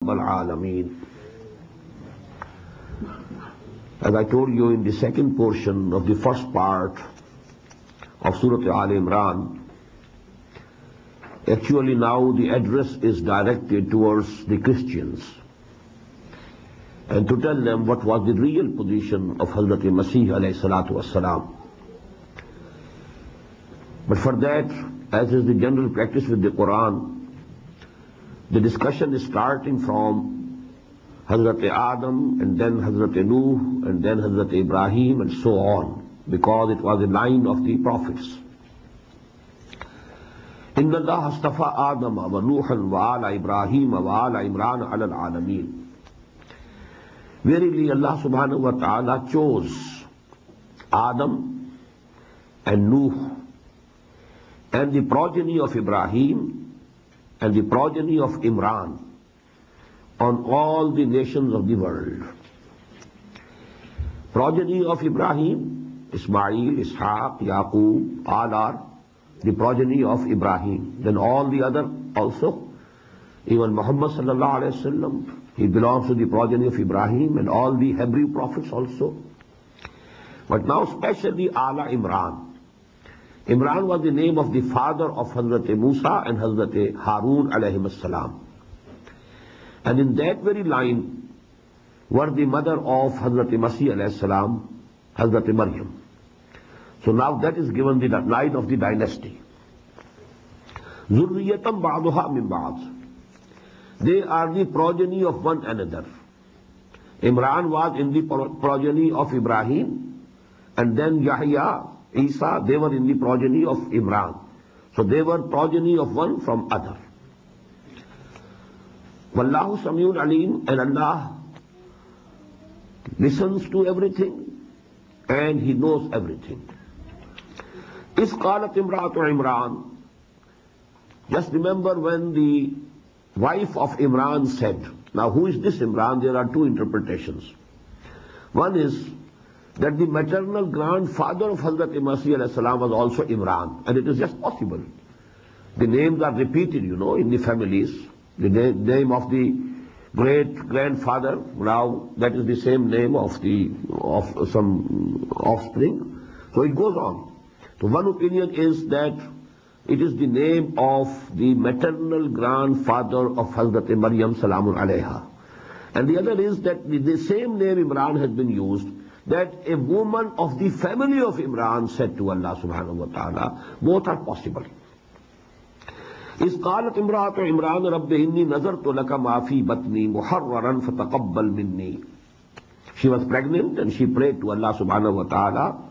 العالمين. As I told you in the second portion of the first part of Surah Al Imran, actually now the address is directed towards the Christians and to tell them what was the real position of Hazrat Masih alayhi salatu wassalam. But for that, as is the general practice with the Quran, the discussion is starting from Hazrat Adam and then Hazrat Nuh and then Hazrat Ibrahim and so on, because it was a line of the prophets. إِنَّ اللَّهَ اصْطَفَى آدَمَ وَنُوحًا وَآلَ إِبْرَاهِيمَ وَآلَ عِمْرَانَ عَلَى الْعَالَمِينَ. Verily Allah subhanahu wa ta'ala chose Adam and Nuh and the progeny of Ibrahim and the progeny of Imran on all the nations of the world. Progeny of Ibrahim, Ismail, Ishaq, Yaqub, all are the progeny of Ibrahim. Then all the other also, even Muhammad sallallahu alayhi wa sallam, he belongs to the progeny of Ibrahim, and all the Hebrew prophets also. But now especially Ala Imran. Imran was the name of the father of Hazrat Musa and Hazrat Harun alayhim salam. And in that very line were the mother of Hazrat Masih alayhi salam, Hazrat Maryam. So now that is given the line of the dynasty. Zurriyatam ba'duha min ba'd. They are the progeny of one another. Imran was in the progeny of Ibrahim, and then Yahya, Isa, they were in the progeny of Imran. So they were progeny of one from other. Wallahu Samiun Alim, and Allah listens to everything and He knows everything. Is qalat imra'atu Imran. Just remember when the wife of Imran said, now who is this Imran? There are two interpretations. One is that the maternal grandfather of Hazrat Masih alayhi salam was also Imran, and it is just possible. The names are repeated, in the families. The name of the great grandfather, now that is the same name of some offspring. So it goes on. So one opinion is that it is the name of the maternal grandfather of Hazrat Maryam salamun alayha. And the other is that the same name Imran has been used, that a woman of the family of Imran said to Allah subhanahu wa ta'ala. Both are possible. إِذْ قَالَتْ إِمْرَأَةُ عِمْرَانَ رَبِّ إِنِّي نَذَرْتُ لَكَ مَا فِي بَطْنِي مُحَرَّرًا فَتَقَبَّلْ مِنِّي. She was pregnant and she prayed to Allah subhanahu wa ta'ala,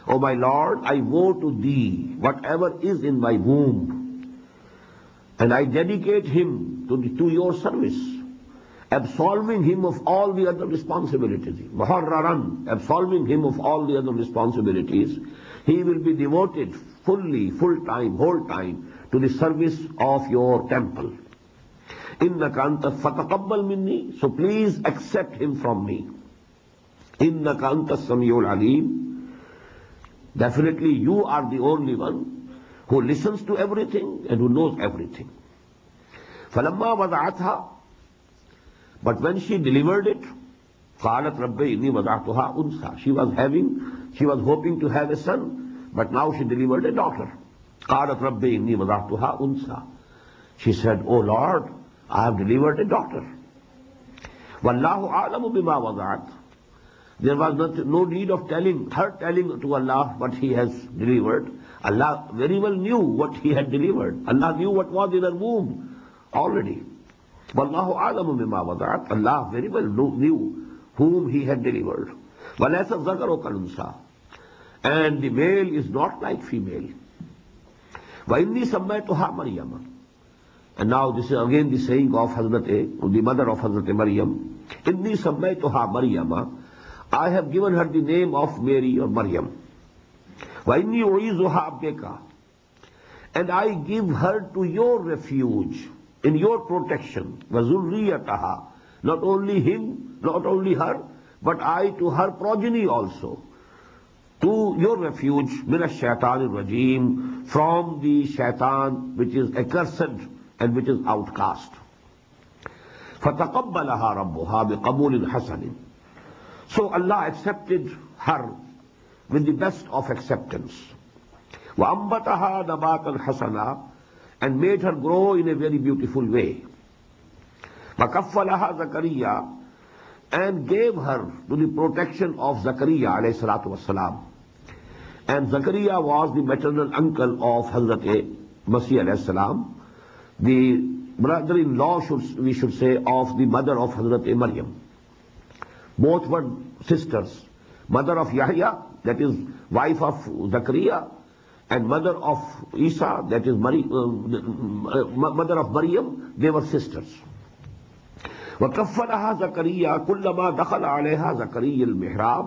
O my Lord, I vow to Thee whatever is in my womb, and I dedicate him to Your service, absolving him of all the other responsibilities. Muharraran, absolving him of all the other responsibilities. He will be devoted fully, full time, whole time to the service of Your temple. Innaka anta fataqabbal minni, so please accept him from me. Innaka anta as-sami'ul alim. Definitely You are the only one who listens to everything and who knows everything. Falamma wada'atha, but when she delivered it, qalat rabbi inni wada'tuha unsa. She was hoping to have a son, but now she delivered a daughter. Qalat rabbi inni wada'tuha unsa. She said, O Lord, I have delivered a daughter. Wallahu a'lamu bima wada'at. There was no need of telling to Allah what he has delivered. Allah very well knew what he had delivered. Allah knew what was in her womb already. Wallahu a'lamu bima wada'at. Allah very well knew whom he had delivered. وَلَيْسَ الذَّكَرُ كَالْأُنثَى. And the male is not like female. وَإِنِّي سَمَّيْتُهَا مَرْيَمَ. And now this is again the saying of the mother of Hazrat Maryam. إِنِّي سَمَّيْتُهَا مَرْيَمَ. I have given her the name of Mary or Maryam. وَإِنِّي أُعِيذُهَا بِكَ. And I give her to Your refuge, in Your protection. وَذُرِّيَّتَهَا. Not only him, not only her, but I to her progeny also. To Your refuge, مِنَ الشَّيْطَانِ الرَّجِيمِ. From the shaitan which is accursed and which is outcast. فَتَقَبَّلَهَا رَبُّهَا بِقَبُولٍ حَسَنٍ. So Allah accepted her with the best of acceptance. وَأَنْبَتَهَا نَبَاتًا حَسَنًا, and made her grow in a very beautiful way. وَكَفَّلَهَا زَكَرِيَّا, and gave her to the protection of Zakaria alayhi salatu wasalam. And Zakaria was the maternal uncle of Hazrat Masih alayhi salam, the brother-in-law, we should say, of the mother of Hazrat Maryam. Both were sisters. Mother of Yahya, that is wife of Zakaria, and mother of Isa, that is mother of Maryam, they were sisters. وَكَفَّلَهَا زَكَرِيَّا كُلَّمَا دَخَلَ عَلَيْهَا زَكَرِيَّ الْمِحْرَابِ.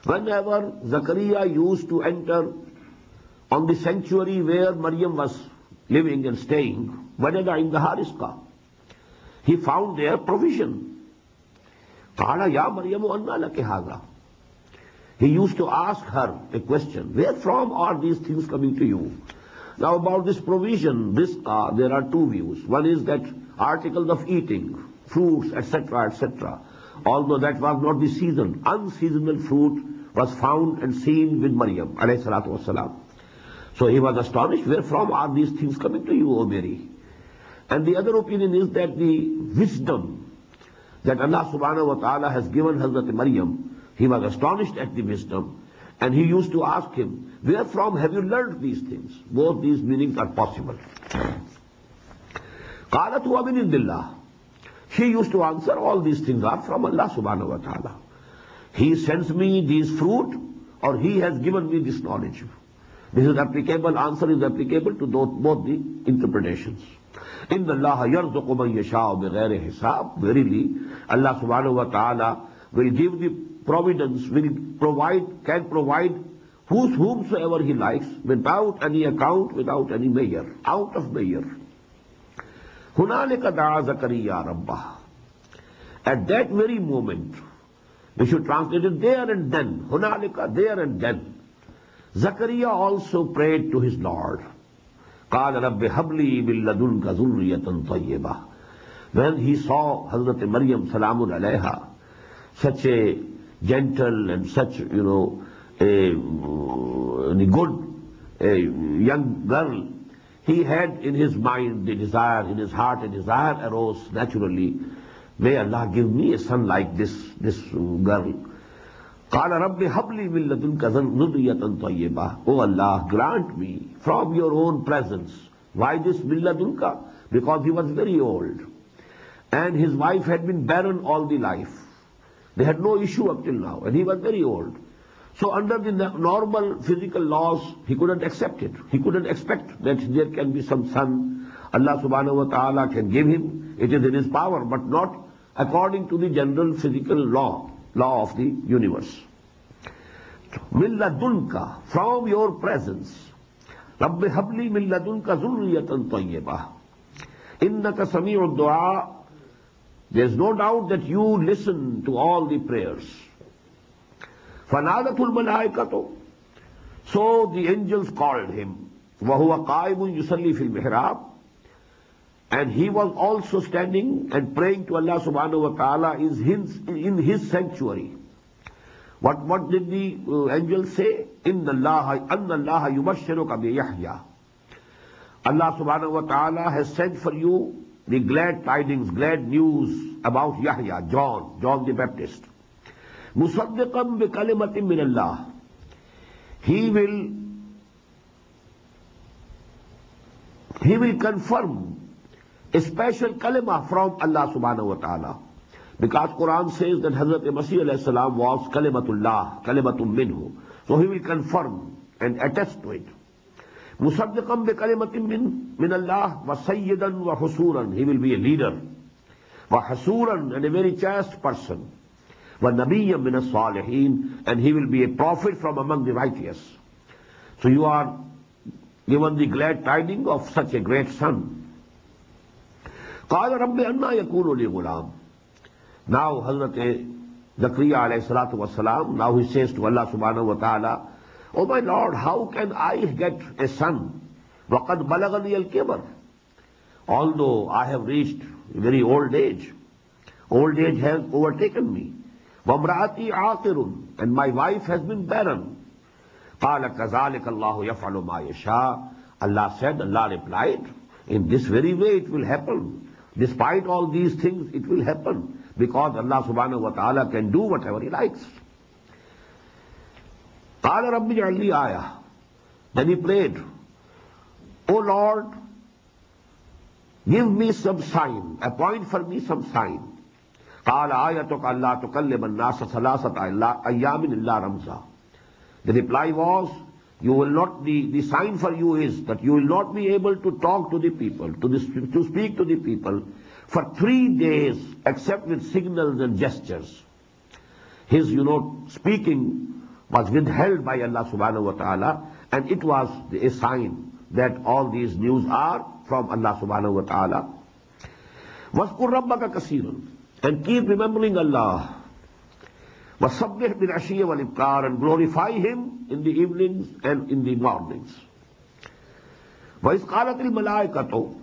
Whenever Zakaria used to enter on the sanctuary where Maryam was living and staying, وَجَدَ عِنْدَهَا رِزْقًا, he found there provision. قَالَ يَا مَرْيَمُ أَنَّى لَكِ هَذَا. He used to ask her a question, where from are these things coming to you? Now about this provision, rizqa, there are two views. One is that articles of eating, fruits, etc., etc. Although that was not the season, unseasonal fruit was found and seen with Maryam alayhi salatu wasalam. So he was astonished, where from are these things coming to you, O Mary? And the other opinion is that the wisdom that Allah subhanahu wa ta'ala has given Hazrat Maryam, he was astonished at the wisdom, and he used to ask him, where from have you learned these things? Both these meanings are possible. قَالَتْ وَمِنْ عِنْدِ اللَّهِ. She used to answer, all these things are from Allah subhanahu wa ta'ala. He sends me these fruit, or he has given me this knowledge. This is applicable, answer is applicable to both the interpretations. إِنَّ اللَّهَ يَرْزُقُ مَنْ يَشَاءُ بِغَيْرِ حِسَابٍ. Verily, Allah subhanahu wa ta'ala will give the providence, will provide, can provide whomsoever he likes, without any account, without any measure, out of measure. هُنَالِكَ دَعَا زَكَرِيَّا رَبَّهُ. At that very moment, we should translate it there and then. هُنَالِكَ, there and then. Zakaria also prayed to his Lord. قَالَ رَبِّ هَبْ لِي مِن لَّدُنْكَ ذُرِّيَّةً طَيِّبَةً. When he saw Hazrat Maryam salamun alayha, such a gentle and such, a good young girl, he had in his mind the desire, in his heart a desire arose naturally, may Allah give me a son like this girl. قَالَ رَبِّ هَبْ لِي مِن لَّدُنْكَ ذُرِّيَّةً طَيِّبَةً. Oh Allah, grant me from your own presence. Why this min ladunka? Because he was very old, and his wife had been barren all the life. They had no issue up till now, and he was very old. So under the normal physical laws, he couldn't accept it. He couldn't expect that there can be some son. Allah subhanahu wa ta'ala can give him. It is in his power, but not according to the general physical law of the universe. Min ladunka, from your presence. Rabbi habli min ladunka zurriyatan tayyibah. Innaka sami'ud du'a. There's no doubt that you listen to all the prayers. Fanadatul malaikatu. So the angels called him. وَهُوَ قَائِمٌ يُصَلِّي فِي الْمِحْرَابِ. And he was also standing and praying to Allah subhanahu wa ta'ala in his sanctuary. What did the angel say? أَنَّ اللَّهَ يُبَشِّرُكَ بِيَحْيَا. Allah subhanahu wa ta'ala has sent for you the glad tidings, glad news about Yahya, John the Baptist. مُصَدِّقًا بِكَلِمَةٍ مِّنَ اللَّهِ. He will confirm a special kalima from Allah subhanahu wa ta'ala. Because Quran says that Hazrat Masih alayhi salam was kalimatullah, kalimatum minhu. So he will confirm and attest to it. Musaddiqan bi kalimatin min Allah wa sayyidan wa husuran. He will be a leader. Wa hasuran, and a very chaste person. Wa nabiyyan min as-salihin, and he will be a prophet from among the righteous. So you are given the glad tidings of such a great son. قال رب أنى يكون لي غلام. Now Hazrat Zakaria alayhi salatu wasalam, now he says to Allah subhanahu wa ta'ala, oh my Lord, how can I get a son? وَقَدْ بَلَغَنِيَ الْكِبَرِ. Although I have reached very old age. Old age has overtaken me. وَامْرَأَتِي عَاقِرٌ, and my wife has been barren. قَالَ كَذَلِكَ اللَّهُ يَفْعَلُ مَا يَشَاءُ. Allah said, Allah replied, in this very way it will happen. Despite all these things, it will happen. Because Allah subhanahu wa ta'ala can do whatever He likes. قَالَ رَبِّ اجْعَلْ لِي آيَةً. Then he prayed, O Lord, give me some sign, appoint for me some sign. قَالَ آيَتُكَ أَلَّا تُكَلِّمَ النَّاسَ ثَلَاثَةَ أَيَّامٍ إِلَّا رَمْزًا. The reply was, you will not, the sign for you is that you will not be able to talk to the people, to speak to the people for 3 days except with signals and gestures. His, speaking was withheld by Allah subhanahu wa ta'ala, and it was a sign that all these news are from Allah subhanahu wa ta'ala. وَاذْكُرْ رَبَّكَ كَثِيرًا, and keep remembering Allah. وَسَبِّحْ بِالْعَشِيِّ وَالْإِبْكَارِ, and glorify Him in the evenings and in the mornings. وَإِذْ قَالَتِ الْمَلَائِكَةُ,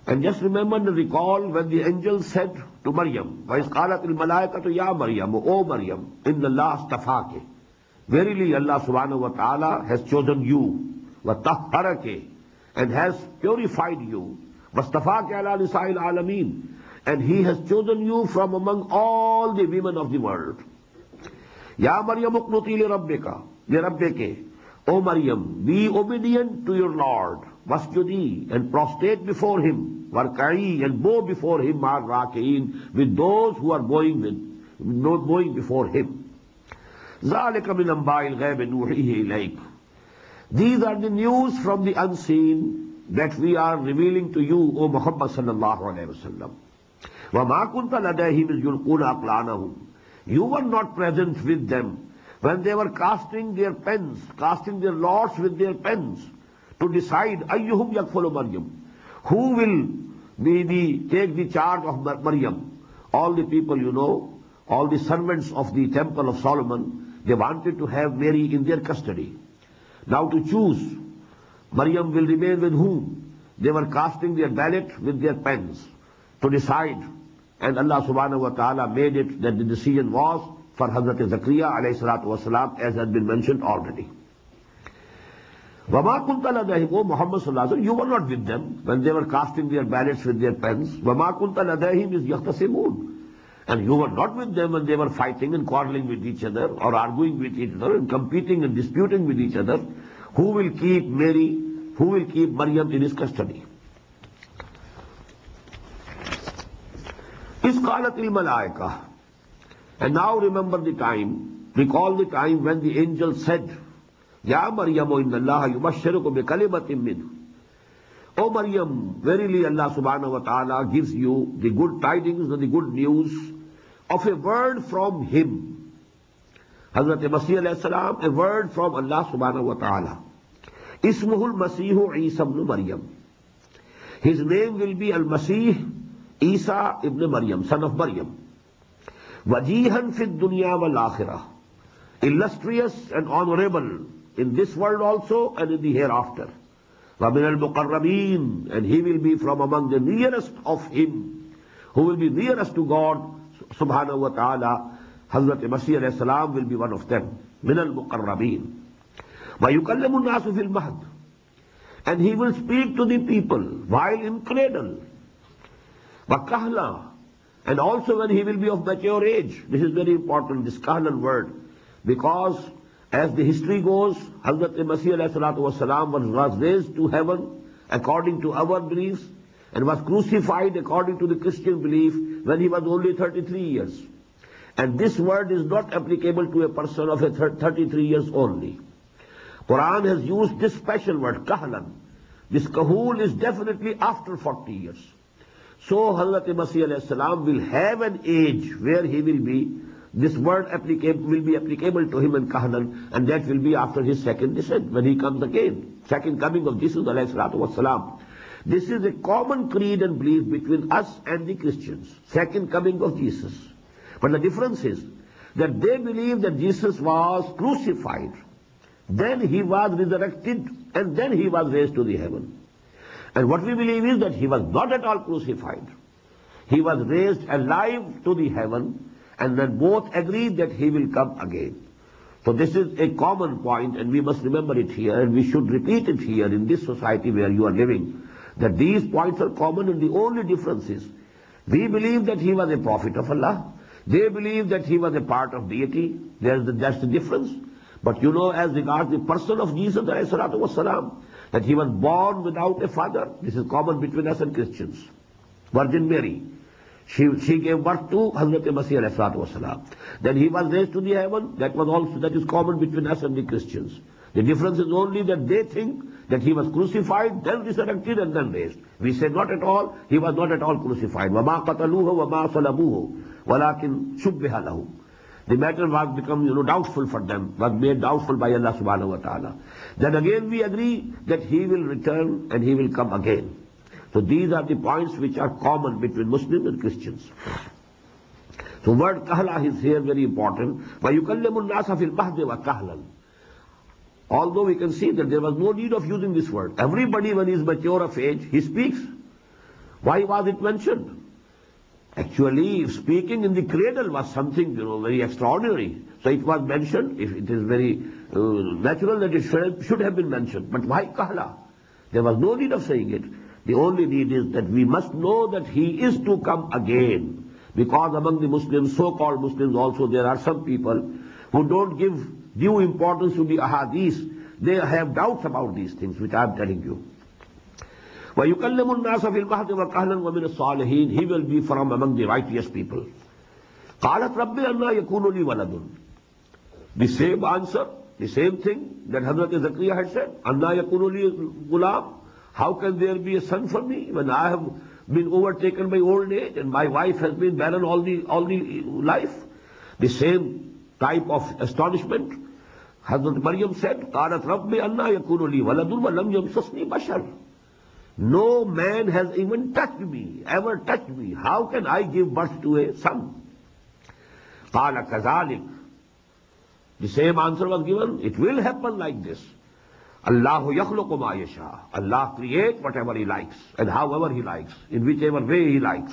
and just remember and recall when the angels said to Maryam, وَإِذْ قَالَتِ الْمَلَائِكَةُ يَا مَرْيَمُ, O Maryam, إِنَّ اللَّهَ اسْتَفَاكِ, verily Allah subhanahu wa ta'ala has chosen you, وَطَهَّرَكِ, and has purified you, وَاسْتَفَاكِ عَلَى نِسَاءِ الْعَالَمِينَ, and He has chosen you from among all the women of the world. Ya Maryam uqnuti li O Maryam, be obedient to your Lord, wasjudi, and prostrate before Him, warka'i, and bow before Him, raki'in, with those who are bowing before Him. ذَلِكَ مِنْ أَنْبَاءِ الْغَيْبِ نُوحِيهِ إِلَيْكَ. These are the news from the unseen that we are revealing to you, O Muhammad sallallahu alayhi wa sallam. وَمَا كُنْتَ لَدَيْهِمْ إِذْ يُلْقُونَ أَقْلَامَهُمْ. You were not present with them when they were casting their pens, casting their lots with their pens to decide أَيُّهُمْ يَكْفُلُ Maryam, who will take the charge of Maryam. All the people, all the servants of the temple of Solomon, they wanted to have Mary in their custody. Now to choose, Maryam will remain with whom? They were casting their ballot with their pens to decide. And Allah subhanahu wa ta'ala made it that the decision was for Hazrat Zakaria alayhi salatu wasalam, as has been mentioned already. وَمَا كُنْتَ لَدَيْهِمْ, O Muhammad sallallahu alayhi wa sallam, you were not with them when they were casting their ballots with their pens. وَمَا كُنْتَ لَدَيْهِمْ is يَخْتَصِمُونَ. And you were not with them when they were fighting and quarreling with each other, or arguing with each other, and competing and disputing with each other. Who will keep Mary, who will keep Maryam in his custody? إِذْ قَالَتِ الْمَلَائِكَةُ. And now remember the time, recall the time when the angel said, Ya Maryam, inna Allah yubashshiruka bi kalimatin minhu. O Maryam, verily Allah subhanahu wa ta'ala gives you the good tidings and the good news of a word from Him. Hazrat Masih alayhi salam, a word from Allah subhanahu wa ta'ala. Ismuhul Masihu Isa ibn Maryam. His name will be Al-Masih Isa ibn Maryam, son of Maryam. Wajihan fid dunya wal akhirah. Illustrious and honorable in this world also and in the hereafter. وَمِنَ الْمُقَرَّبِينَ, and he will be from among the nearest of Him, who will be nearest to God subhanahu wa ta'ala. Hazrat Masih alayhi salam will be one of them. مِنَ الْمُقَرَّبِينَ. وَيُكَلَّمُ النَّاسُ فِي الْمَهْدِ, and he will speak to the people while in cradle. وَكَهْلًا, and also when he will be of mature age. This is very important, this kahlan word, because as the history goes, Hazrat Masih alayhi salatu wasalam was raised to heaven according to our beliefs and was crucified according to the Christian belief when he was only 33 years. And this word is not applicable to a person of 33 years only. Quran has used this special word, kahlan. This kahul is definitely after 40 years. So Hazrat Masih alayhi salam will have an age where he will be, this word will be applicable to him in kahlan, and that will be after his second descent, when he comes again. Second coming of Jesus alayhi salatu wasalam. This is a common creed and belief between us and the Christians. Second coming of Jesus. But the difference is that they believe that Jesus was crucified, then He was resurrected, and then He was raised to the heaven. And what we believe is that He was not at all crucified. He was raised alive to the heaven, and then both agreed that he will come again. So this is a common point, and we must remember it here, and we should repeat it here in this society where you are living, that these points are common, and the only difference is, we believe that he was a prophet of Allah. They believe that he was a part of deity. That's the difference. But you know, as regards the person of Jesus ﷺ, that he was born without a father. This is common between us and Christians. Virgin Mary, she gave birth to Hazrat Masih ﷺ. Then he was raised to the heaven. That is common between us and the Christians. The difference is only that they think that he was crucified, then resurrected, and then raised. We say not at all. He was not at all crucified. وَمَا قَتَلُوهُ وَمَا صَلَبُوهُ وَلَكِنْ شُبِّهَ لَهُ. The matter was become, doubtful for them, was made doubtful by Allah subhanahu wa ta'ala. Then again we agree that he will return and he will come again. So these are the points which are common between Muslims and Christians. So word kahla is here very important. وَيُكَلِّمُ النَّاسَ فِي الْمَهْدِ وَكَهْلًا. Although we can see that there was no need of using this word. Everybody when he is mature of age, he speaks. Why was it mentioned? Actually, speaking in the cradle was something, very extraordinary. So it was mentioned. If it is very natural that it should have been mentioned. But why kahla? There was no need of saying it. The only need is that we must know that he is to come again. Because among the Muslims, so-called Muslims also, there are some people who don't give due importance to the ahadith. They have doubts about these things, which I am telling you. وَيُكَلِّمُ النَّاسَ فِي الْمَهْدِ وَكَهْلًا وَمِنَ الصَّالِحِينَ. He will be from among the righteous people. قَالَتْ رَبِّ أَنَّا يَكُونُ لِي وَلَدٌ. The same answer, the same thing that Hazrat Zakaria had said. أَنَّا يَكُونُ لِي غُلَامٌ. How can there be a son for me when I have been overtaken by old age and my wife has been barren all the life? The same type of astonishment. Hazrat Maryam said, قَالَتْ رَبِّ أَنَّا يَكُونُ لِي وَلَدٌ وَلَمْ يَمْسَسْنِي بَشَرٌ. No man has even touched me, ever touched me. How can I give birth to a son? قَالَ كَذَلِكَ. The same answer was given. It will happen like this. Allahu yakhluqu ma yasha. Allah creates whatever He likes and however He likes, in whichever way He likes.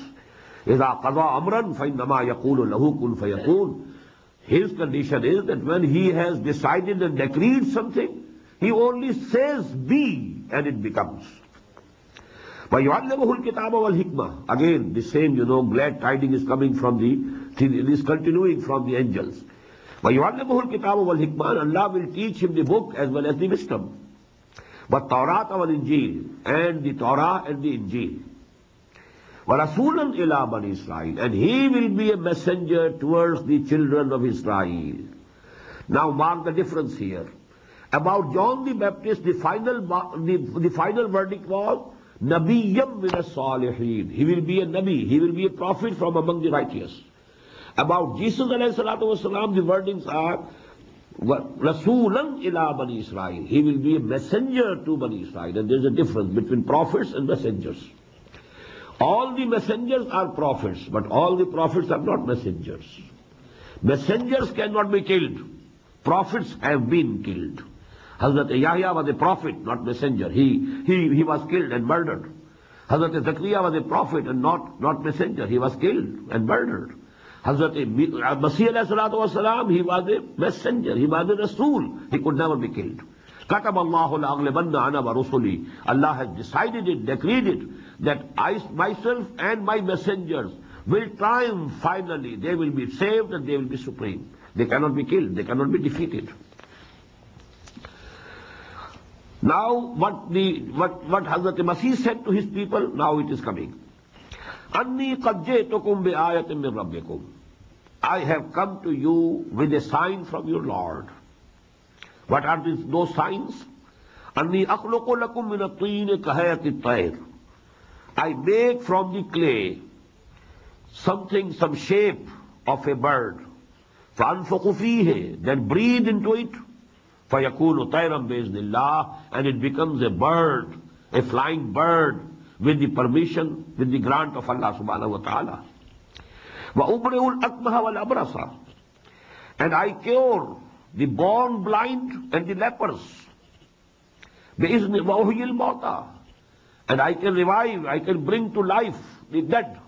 إِذَا قَضَى أَمْرًا فَإِنَّمَا يَقُولُ لَهُ كُنْ فَيَكُونُ. His condition is that when He has decided and decreed something, He only says be and it becomes. وَيُعَلِّمُهُ الْكِتَابَ وَالْحِكْمَةِ. Again, the same, glad tidings is coming from it is continuing from the angels. وَيُعَلِّمُهُ الْكِتَابَ وَالْحِكْمَةِ. Allah will teach him the book as well as the wisdom. وَالتَّوْرَاةَ وَالْإِنْجِيلِ. And the Torah and the Injil. وَرَسُولًا إِلَىٰ بَنِي إِسْرَائِيلَ. And he will be a messenger towards the children of Israel. Now mark the difference here. About John the Baptist, the final verdict was, Nabiyyam min as-salihin. He will be a Nabi, he will be a prophet from among the righteous. About Jesus alayhi salatu wasalam, the wordings are, Rasulan ila Bani Israel. He will be a messenger to Bani Israel. And there is a difference between prophets and messengers. All the messengers are prophets, but all the prophets are not messengers. Messengers cannot be killed. Prophets have been killed. Hazrat Yahya was a prophet, not messenger. He was killed and murdered. Hazrat Zakaria was a prophet and not messenger. He was killed and murdered. Hazrat Masih alayhi salatu wasalam, he was a messenger. He was a Rasul. He could never be killed. كَتَبَ اللَّهُ لَأَغْلِبَنَّ أَنَا وَرُسُلِي. Allah has decided it, decreed it, that I myself and my messengers will triumph finally. They will be saved and they will be supreme. They cannot be killed. They cannot be defeated. Now what Hazrat Masih said to his people, now it is coming. أَنِّي قَدْ جِئْتُكُمْ بِآيَةٍ مِّن رَبِّكُمْ. I have come to you with a sign from your Lord. What are those signs? أَنِّي أَخْلُقُ لَكُم مِّنَ الطِّينِ كَهَيَةِ الطَّيْرِ. I make from the clay some shape of a bird. فَأَنفُخُ فِيهِ. Then breathe into it. فَيَكُونُ طَيْرًا بِإِذْنِ اللَّهِ. And it becomes a bird, a flying bird, with the permission, with the grant of Allah subhanahu wa ta'ala. وَأُبْرِئُ الْأَكْمَهَ وَالْأَبْرَصَ. And I cure the born blind and the lepers. بِإِذْنِ وَأُحْيِي الْمَوْتَى. And I can revive, I can bring to life the dead.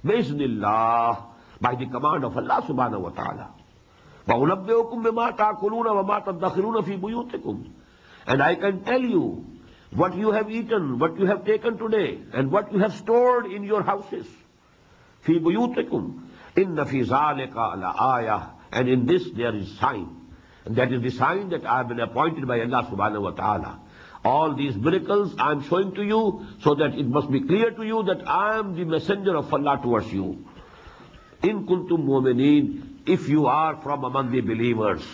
Bismillah, by the command of Allah subhanahu wa ta'ala. وَأُنَبِّئُكُم بِمَا تَأْكُلُونَ وَمَا تَدَّخِرُونَ فِي بُيُوتِكُمْ. And I can tell you what you have eaten, what you have taken today, and what you have stored in your houses. فِي بُيُوتِكُمْ إِنَّ فِي ذَلِكَ لَآيَةً. And in this there is sign. And that is the sign that I have been appointed by Allah subhanahu wa ta'ala. All these miracles I am showing to you so that it must be clear to you that I am the messenger of Allah towards you. In kuntum mu'mineen, if you are from among the believers.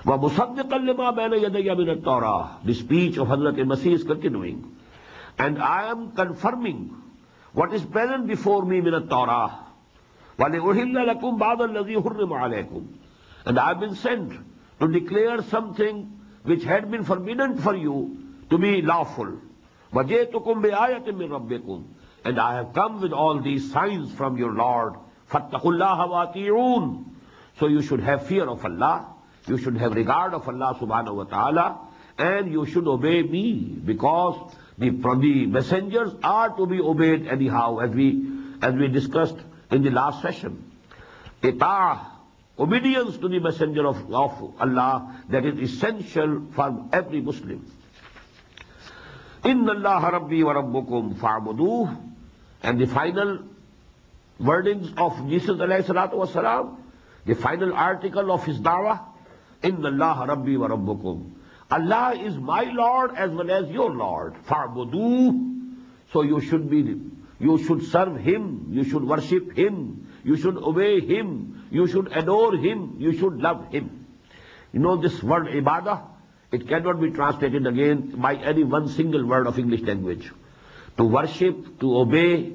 وَمُصَدِّقًا لِمَا بَيْنَ يَدَيَّ مِنَ التَّوْرَاةِ. The speech of Hazrat Masih is continuing. And I am confirming what is present before me min at-Torah. وَلِأُحِلَّ لَكُمْ بَعْضَ الَّذِي حُرِّمَ عَلَيْكُمْ. And I have been sent to declare something which had been forbidden for you to be lawful. وَجِئْتُكُمْ بِآيَةٍ مِّن رَبِّكُمْ. And I have come with all these signs from your Lord. فَاتَّقُوا اللَّهَ وَأَطِيعُونَ. So you should have fear of Allah, you should have regard of Allah subhanahu wa ta'ala, and you should obey me, because the messengers are to be obeyed anyhow, as we discussed in the last session. Ita'ah, obedience to the messenger of Allah, that is essential for every Muslim. Inna Allah Rabbi wa Rabbukum fa'buduh. And the final wordings of Jesus alayhi salatu wasalam, the final article of his da'wah, Inna Allah Rabbi wa Rabbukum. Allah is my Lord as well as your Lord. Fa'buduh. So you should serve Him, you should worship Him, you should obey Him, you should adore Him, you should love Him. You know this word ibadah, it cannot be translated again by any one single word of English language. To worship, to obey,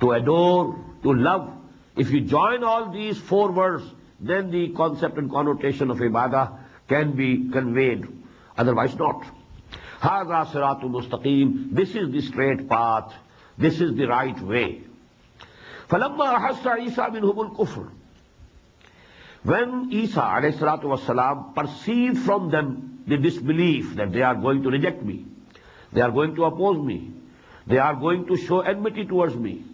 to adore, to love. If you join all these four words, then the concept and connotation of ibadah can be conveyed. Otherwise not. هَذَا صِرَاطٌ مُسْتَقِيمٌ. This is the straight path. This is the right way. فَلَمَّا أَحَسَّ عِيسَى مِنْهُمُ الْكُفْرِ. When Isa alayhi salatu wasalam perceived from them the disbelief, that they are going to reject me, they are going to oppose me, they are going to show enmity towards me,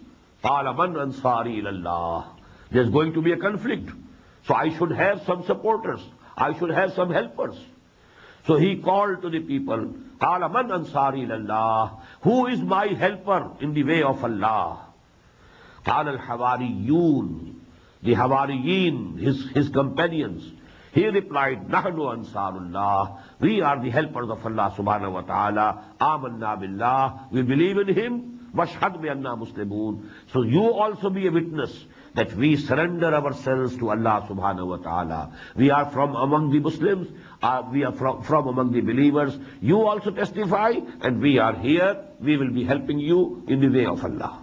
قَالَ مَنْ أَنصَارِي إِلَى اللَّهِ. There's going to be a conflict. So I should have some supporters, I should have some helpers. So he called to the people, قَالَ مَنْ أَنصَارِي إِلَى اللَّهِ. Who is my helper in the way of Allah? قَالَ الْحَوَارِيُّونَ. The Hawariyin, his companions. He replied, نَحْنُ أَنصَارُ اللَّهِ. We are the helpers of Allah subhanahu wa ta'ala. آمَنَّا بِاللَّهِ. We believe in Him. وَاشْهَدْ بِأَنَّا مُسْلِمُونَ. So you also be a witness that we surrender ourselves to Allah subhanahu wa ta'ala. We are from among the Muslims, we are from among the believers. You also testify, and we are here. We will be helping you in the way of Allah.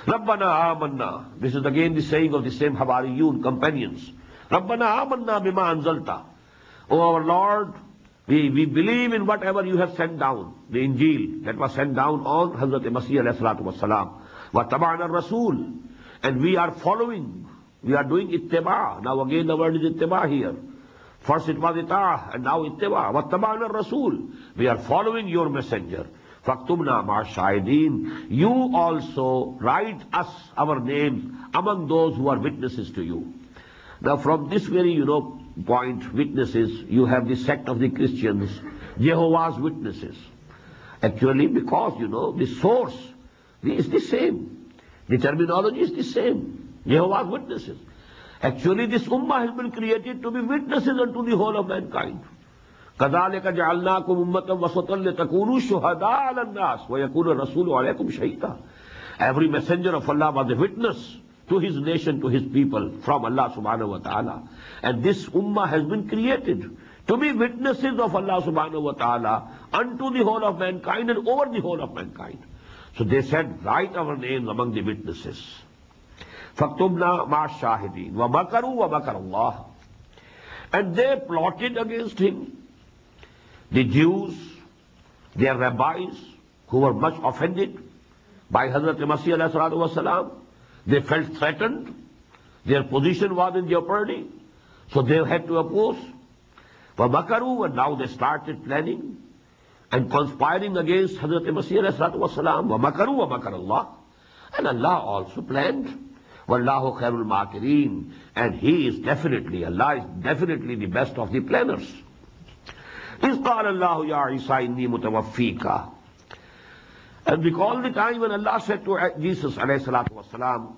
Rabbana amanna. This is again the saying of the same Hawariyun companions. Rabbana amanna bima anzalta. O our Lord, we believe in whatever you have sent down, the Injil that was sent down on Hazrat Masih alayhi salatu wassalam. Wa taba'na rasul. And we are following, we are doing ittiba. Now again the word is ittiba here. First it was ita'ah, and now ittiba. Wa taba'na rasul. We are following your messenger. Faktubna ma shahideen. You also write us, our names, among those who are witnesses to you. Now from this very, point, witnesses, you have the sect of the Christians, Jehovah's Witnesses. Actually, because, the source is the same. The terminology is the same. Jehovah's Witnesses. Actually, this ummah has been created to be witnesses unto the whole of mankind. كَذَلِكَ جَعَلْنَاكُمْ أُمَّةً وَسَطًا لِتَكُونُوا شُهَدَاءَ عَلَى النَّاسِ وَيَكُونَ الرَّسُولُ عَلَيْكُمْ شَهِيدًا. Every messenger of Allah was a witness to his nation, to his people, from Allah subhanahu wa ta'ala. And this ummah has been created to be witnesses of Allah subhanahu wa ta'ala unto the whole of mankind and over the whole of mankind. So they said, write our names among the witnesses. فَاكْتُبْنَا مَعَ الشَّاهِدِينَ وَمَكَرُوا وَمَكَرَ اللَّهِ. And they plotted against him. The Jews, their rabbis, who were much offended by Hazrat Masih alayhi salatu wasalam, they felt threatened. Their position was in jeopardy. So they had to oppose. وَمَكَرُوا. And now they started planning and conspiring against Hazrat Masih alayhi salatu wasalam. وَمَكَرُوا وَمَكَرَ اللَّهِ. And Allah also planned. Wallahu khairul makirin. And He is definitely, Allah is definitely the best of the planners. إِذْ قَالَ اللَّهُ يَا عِيسَى إِنِّي مُتَوَفِّيكَ. And recall the time when Allah said to Jesus alayhi salatu wasalam,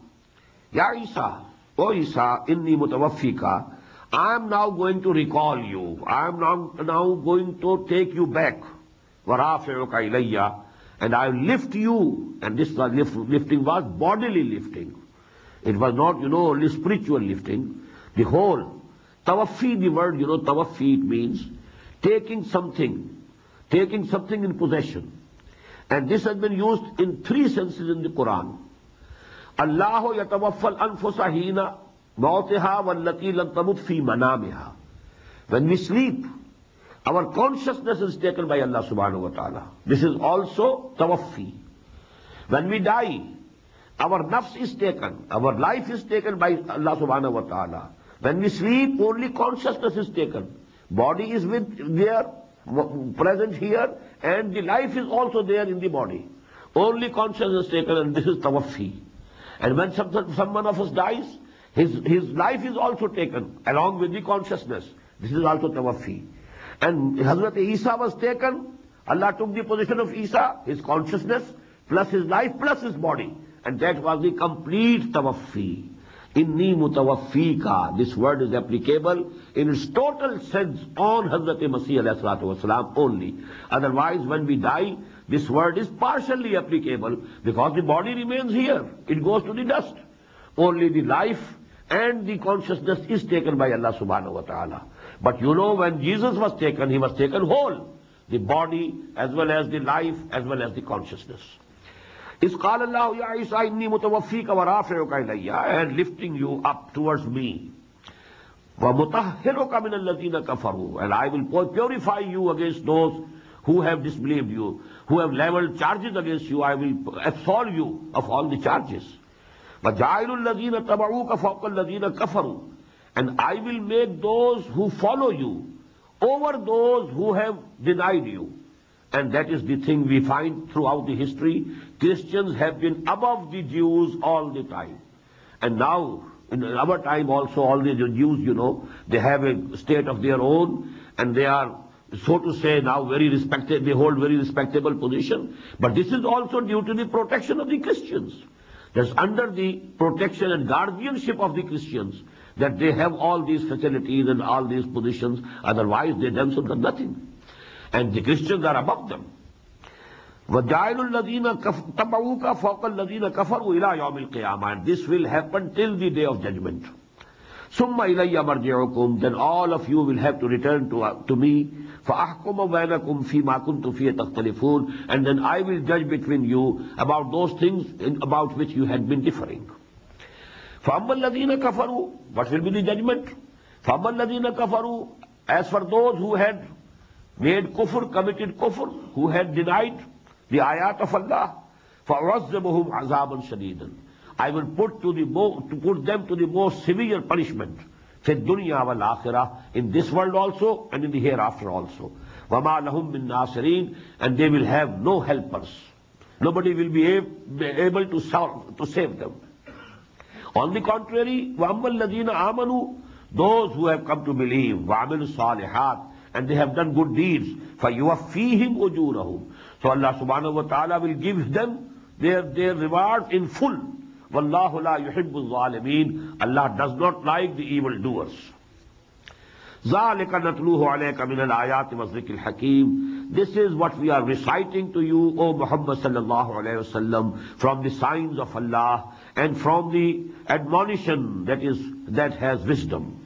Ya Isa, O Isa, inni mutawaffika, I am now going to recall you. I am now going to take you back. وَرَافِعُكَ إِلَيَّ. And I will lift you. And this lifting was bodily lifting. It was not, only spiritual lifting. The whole. Tawaffi, the word, tawaffi, it means taking something in possession. And this has been used in three senses in the Quran. Allahu yatawaffal anfusa hina mawtiha wallati lam tamut fi manamiha. When we sleep, our consciousness is taken by Allah subhanahu wa ta'ala. This is also tawaffi. When we die, our nafs is taken, our life is taken by Allah subhanahu wa ta'ala. When we sleep, only consciousness is taken. Body is there, present here, and the life is also there in the body. Only consciousness is taken, and this is tawaffi. And when someone of us dies, his life is also taken along with the consciousness. This is also tawaffi. And Hazrat Isa was taken. Allah took the position of Isa, his consciousness, plus his life, plus his body. And that was the complete tawaffi. Inni mutawaffika. This word is applicable in its total sense on Hazrat Masih alayhi salatu wasalam only. Otherwise, when we die, this word is partially applicable because the body remains here. It goes to the dust. Only the life and the consciousness is taken by Allah subhanahu wa ta'ala. But when Jesus was taken, he was taken whole. The body as well as the life as well as the consciousness. إِذْ قَالَ اللَّهُ يَا عِيسَى إِنِّي مُتَوَفِّيكَ وَرَافِعُكَ إِلَيَّ. And lifting you up towards me. وَمُطَهِّرُكَ مِنَ الَّذِينَ كَفَرُوا. And I will purify you against those who have disbelieved you, who have leveled charges against you. I will absolve you of all the charges. وَجَعِلُ الَّذِينَ تَبَعُوكَ فَوْقَ الَّذِينَ كَفَرُوا. And I will make those who follow you over those who have denied you. And that is the thing we find throughout the history. Christians have been above the Jews all the time. And now, in our time also, all the Jews, they have a state of their own, and they are, so to say, now very respected, they hold very respectable position. But this is also due to the protection of the Christians. That's under the protection and guardianship of the Christians that they have all these facilities and all these positions. Otherwise, they themselves are nothing. And the Christians are above them. وَجَعِلُ الَّذِينَ تَبَعُوكَ فَوْقَ الَّذِينَ كَفَرُوا إِلَىٰ يَوْمِ الْقِيَامَةِ. And this will happen till the day of judgment. ثُمَّ إِلَيَّ مَرْجِعُكُمْ. Then all of you will have to return to me. فَأَحْكُمَ بَيْنَكُمْ فِي مَا كُنْتُمْ فِيهِ تَخْتَلِفُونَ. And then I will judge between you about those things about which you had been differing. فَأَمَّا الَّذِينَ كَفَرُوا. What will be the judgment? فَأَمَّا الَّذِينَ كَفَرُوا. As for those who had made kufr, committed kufr, who had denied the ayat of Allah, فَأُعَذِّبُهُمْ عَذَابًا شَدِيدًا. I will put them to the most severe punishment. فِي الدُّنْيَا وَالْآخِرَةِ. In this world also and in the hereafter also. وَمَا لَهُمْ مِن نَاصِرِينَ. And they will have no helpers. Nobody will be able to save them. On the contrary, وَأَمَّا الَّذِينَ آمَنُوا. Those who have come to believe, وَعَمِلُوا الصَّالِحَاتِ. And they have done good deeds. فَيُوَفِّيهِمْ أُجُورَهُمْ. So Allah subhanahu wa ta'ala will give them their reward in full. وَاللَّهُ لَا يُحِبُّ الظَّالِمِينَ. Allah does not like the evildoers. ذَلِكَ نَتْلُوهُ عَلَيْكَ مِنَ الْآيَاتِ وَالذِّكْرِ الْحَكِيمِ. This is what we are reciting to you, O Muhammad sallallahu alayhi wasallam, from the signs of Allah and from the admonition that has wisdom.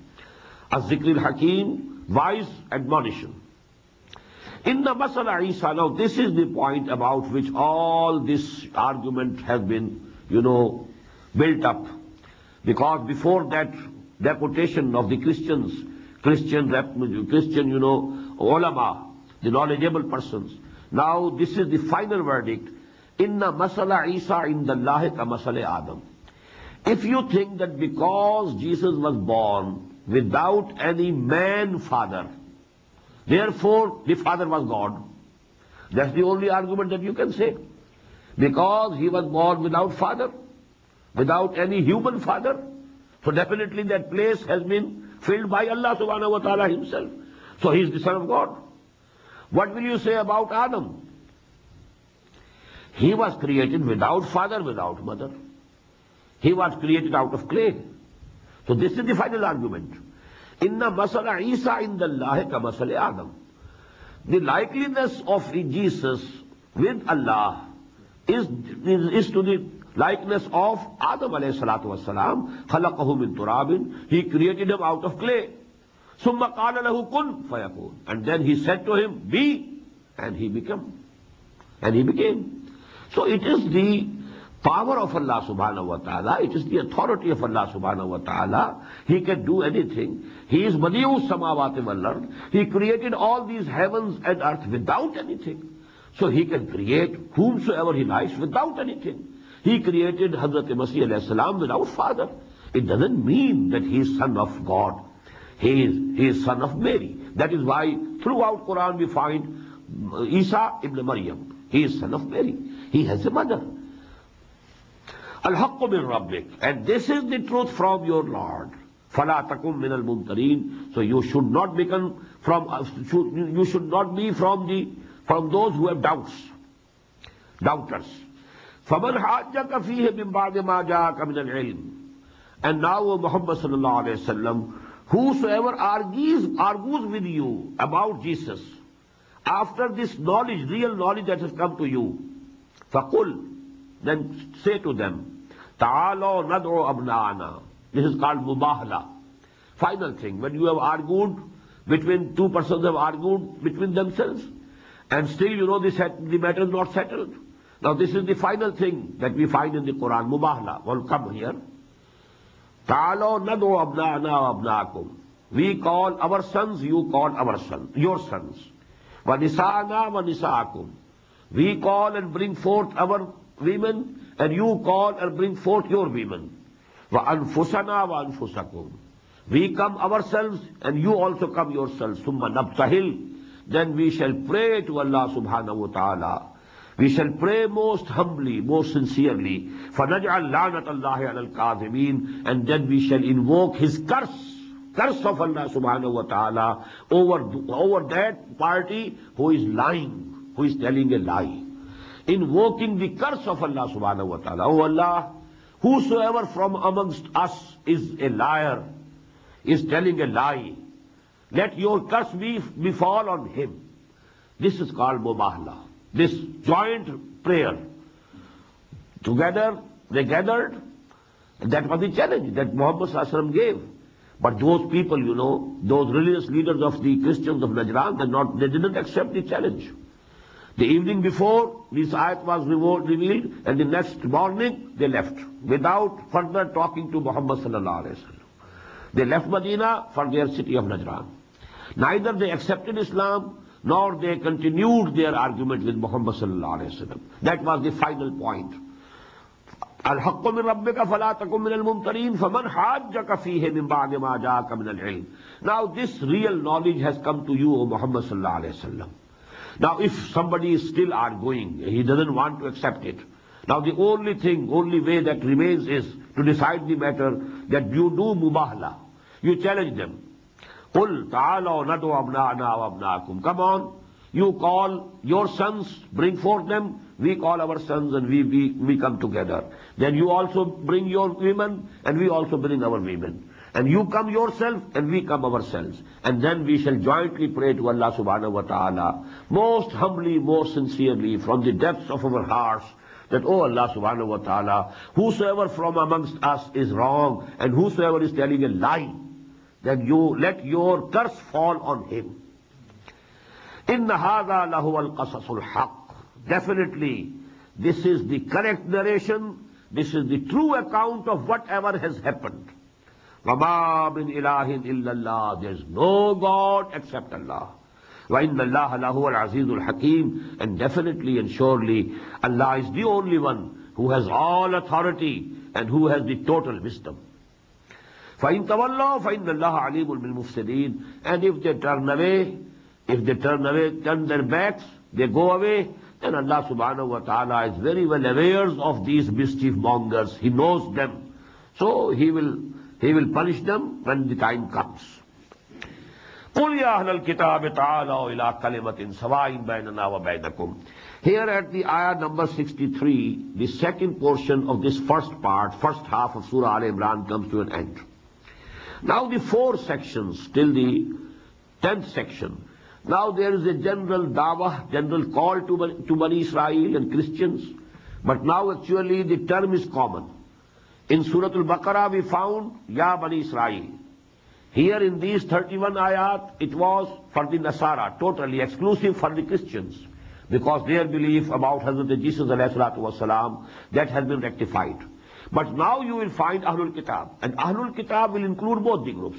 Az-Zikr al-Hakim, wise admonition. Inna masala Isa. Now this is the point about which all this argument has been, built up. Because before that reputation of the Christian, ulama, the knowledgeable persons. Now this is the final verdict. Inna masala Isa indallahi ka masala Adam. If you think that because Jesus was born without any man father, therefore the father was God, that's the only argument that you can say. Because he was born without father, without any human father. So definitely that place has been filled by Allah subhanahu wa ta'ala himself. So he is the son of God. What will you say about Adam? He was created without father, without mother. He was created out of clay. So this is the final argument. Inna masala Isa indallahi ka masala Adam. The likeliness of Jesus with Allah is to the likeness of Adam alayhi salatu wasalam. Khalaqahu min turabin. He created him out of clay. Summa qala lahu kun fayakun. And then he said to him, be, and he became. And he became. So it is the power of Allah subhanahu wa ta'ala, it is the authority of Allah subhanahu wa ta'ala. He can do anything. He is Badi'u samawati wal ard. He created all these heavens and earth without anything. So he can create whomsoever he likes without anything. He created Hazrat Masih alayhi salam without father. It doesn't mean that he is son of God. He is son of Mary. That is why throughout Quran we find Isa ibn Maryam. He is son of Mary. He has a mother. Al-haqqu min rabbik. And this is the truth from your Lord. فَلَا تَكُمْ مِنَ الْمُمْتَرِينَ. So you should not become you should not be from those who have doubters. فَمَنْ حَاجَّكَ فِيهِ مِنْ بَعْدِ مَا جَاءَكَ مِنَ الْعِلْمِ. And now, O Muhammad sallallahu alayhi wa sallam, whosoever argues with you about Jesus, after this knowledge, real knowledge that has come to you, فَقُلْ, then say to them, تَعَالَوْ نَدْعُ أَبْنَاءَنَا. This is called mubahala. Final thing, when you have argued, between two persons have argued between themselves, and still the matter is not settled. Now this is the final thing that we find in the Quran, mubahala. Well, come here. تَعَالَوْ نَدْعُ أَبْنَاءَنَا وَأَبْنَاءَكُمْ. We call our sons, you call your sons. وَنِسَاءَنَا وَنِسَاءَكُمْ. We call and bring forth our women, and you call and bring forth your women. وَأَنفُسَنَا وَأَنفُسَكُمْ. We come ourselves, and you also come yourselves. ثُمَّ نَبْتَهِلْ. Then we shall pray to Allah subhanahu wa ta'ala. We shall pray most humbly, most sincerely. فَنَجْعَلْ لَعْنَةَ اللَّهِ عَلَى الْكَاذِبِينَ. And then we shall invoke His curse of Allah subhanahu wa ta'ala over that party who is lying, who is telling a lie. Invoking the curse of Allah subhanahu wa ta'ala. Oh Allah, whosoever from amongst us is a liar, is telling a lie, let your curse befall on him. This is called mubahala. This joint prayer. Together they gathered, and that was the challenge that Muhammad sallallahu alaihi wasallam gave. But those people, those religious leaders of the Christians of Najran, they didn't accept the challenge. The evening before, this ayat was revealed, and the next morning they left, without further talking to Muhammad sallallahu alaihi wasallam. They left Medina for their city of Najran. Neither they accepted Islam, nor they continued their argument with Muhammad sallallahu alaihi wasallam. That was the final point. الحق من ربك فلا تكن من الممترين فمن حاجك فيه من بعد ما جاءك من العلم. Now this real knowledge has come to you, O Muhammad sallallahu alaihi wasallam. Now if somebody is still arguing, he doesn't want to accept it. Now the only way that remains is to decide the matter, that you do mubahala. You challenge them. قُلْ تَعَالَوْ نَدْعُ أَبْنَاءَنَا وَأَبْنَاءَكُمْ. Come on, you call your sons, bring forth them, we call our sons, and we come together. Then you also bring your women, and we also bring our women. And you come yourself, and we come ourselves. And then we shall jointly pray to Allah subhanahu wa ta'ala, most humbly, most sincerely, from the depths of our hearts, that, oh Allah subhanahu wa ta'ala, whosoever from amongst us is wrong, and whosoever is telling a lie, then you let your curse fall on him. إِنَّ هَذَا لَهُوَ الْقَصَصُ الْحَقِّ. Definitely, this is the correct narration, this is the true account of whatever has happened. وَمَا مِنْ إِلَٰهٍ إِلَّا اللَّهِ. There is no God except Allah. وَإِنَّ اللَّهَ لَهُوَ الْعَزِيزُ الْحَكِيمُ. And definitely and surely, Allah is the only one who has all authority and who has the total wisdom. فَإِن تَوَلَّوْا فَإِنَّ اللَّهَ عَلِيمٌ بِالْمُفْسِدِينَ. And if they turn their backs, they go away, And Allah subhanahu wa ta'ala is very well aware of these mischief mongers. He knows them. So He will punish them when the time comes. قُلْ يَا أَهْلَ الْكِتَابِ تَعَالَوْا إِلَىٰ كَلِمَةٍ سَوَاءٍ بَيْنَنَا وَبَيْنَكُمْ. Here at the ayah number 63, the second portion of this first half of Surah Al-Imran comes to an end. Now the 4 sections till the 10th section. Now there is a general dawah, general call to Bani Israel and Christians. But now actually the term is common. In Surah Al-Baqarah we found Ya Bani Israel. Here in these 31 ayat, it was for the Nasara, totally exclusive for the Christians, because their belief about Hazrat Jesus ﷺ, that has been rectified. But now you will find Ahlul Kitab, and Ahlul Kitab will include both the groups.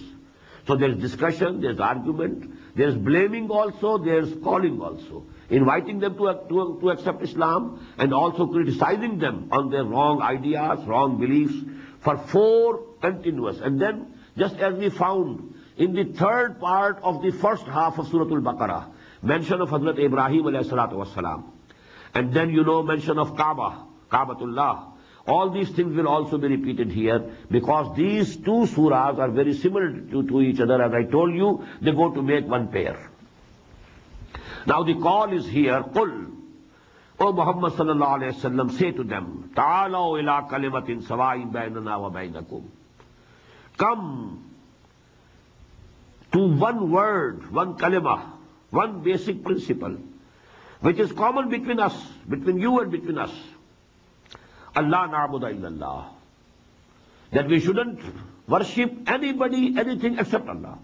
So there is discussion, there is argument, there is blaming also, there is calling also, inviting them to accept Islam, and also criticizing them on their wrong ideas, wrong beliefs, for 4 continuous. And then, just as we found in the 3rd part of the first half of Surah Al-Baqarah, mention of Hazrat Ibrahim ﷺ, and then mention of Kaabatullah. All these things will also be repeated here, because these 2 surahs are very similar to each other. As I told you, they go to make one pair. Now the call is here, Qul, O Muhammad sallallahu alayhi wa sallam, say to them, Ta'alaw ila kalimatin sawa'in baynana wa baynakum. Come to one word, one kalimah, one basic principle, which is common between us, between you and between us. Allah na'budu illallah. That we shouldn't worship anybody, anything except Allah.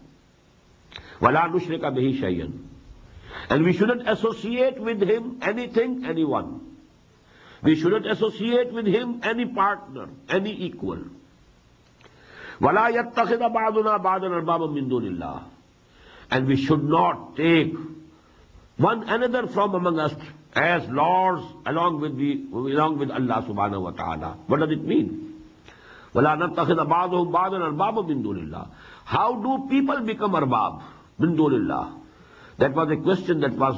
Wala nushrika bihi shay'an. And we shouldn't associate with Him anything, anyone. We shouldn't associate with Him any partner, any equal. وَلَا يَتَّخِذَ بَعْضُنَا بَعْضًا أَرْبَابًا مِّن دُونِ اللَّهِ. And we should not take one another from among us as lords along with Allah subhanahu wa ta'ala. What does it mean? وَلَا نَتَّخِذَ بَعْضُهُمْ بَعْضًا أَرْبَابًا مِّن دُونِ اللَّهِ. How do people become arbab? مِن دُونِ اللَّهِ. That was a question that was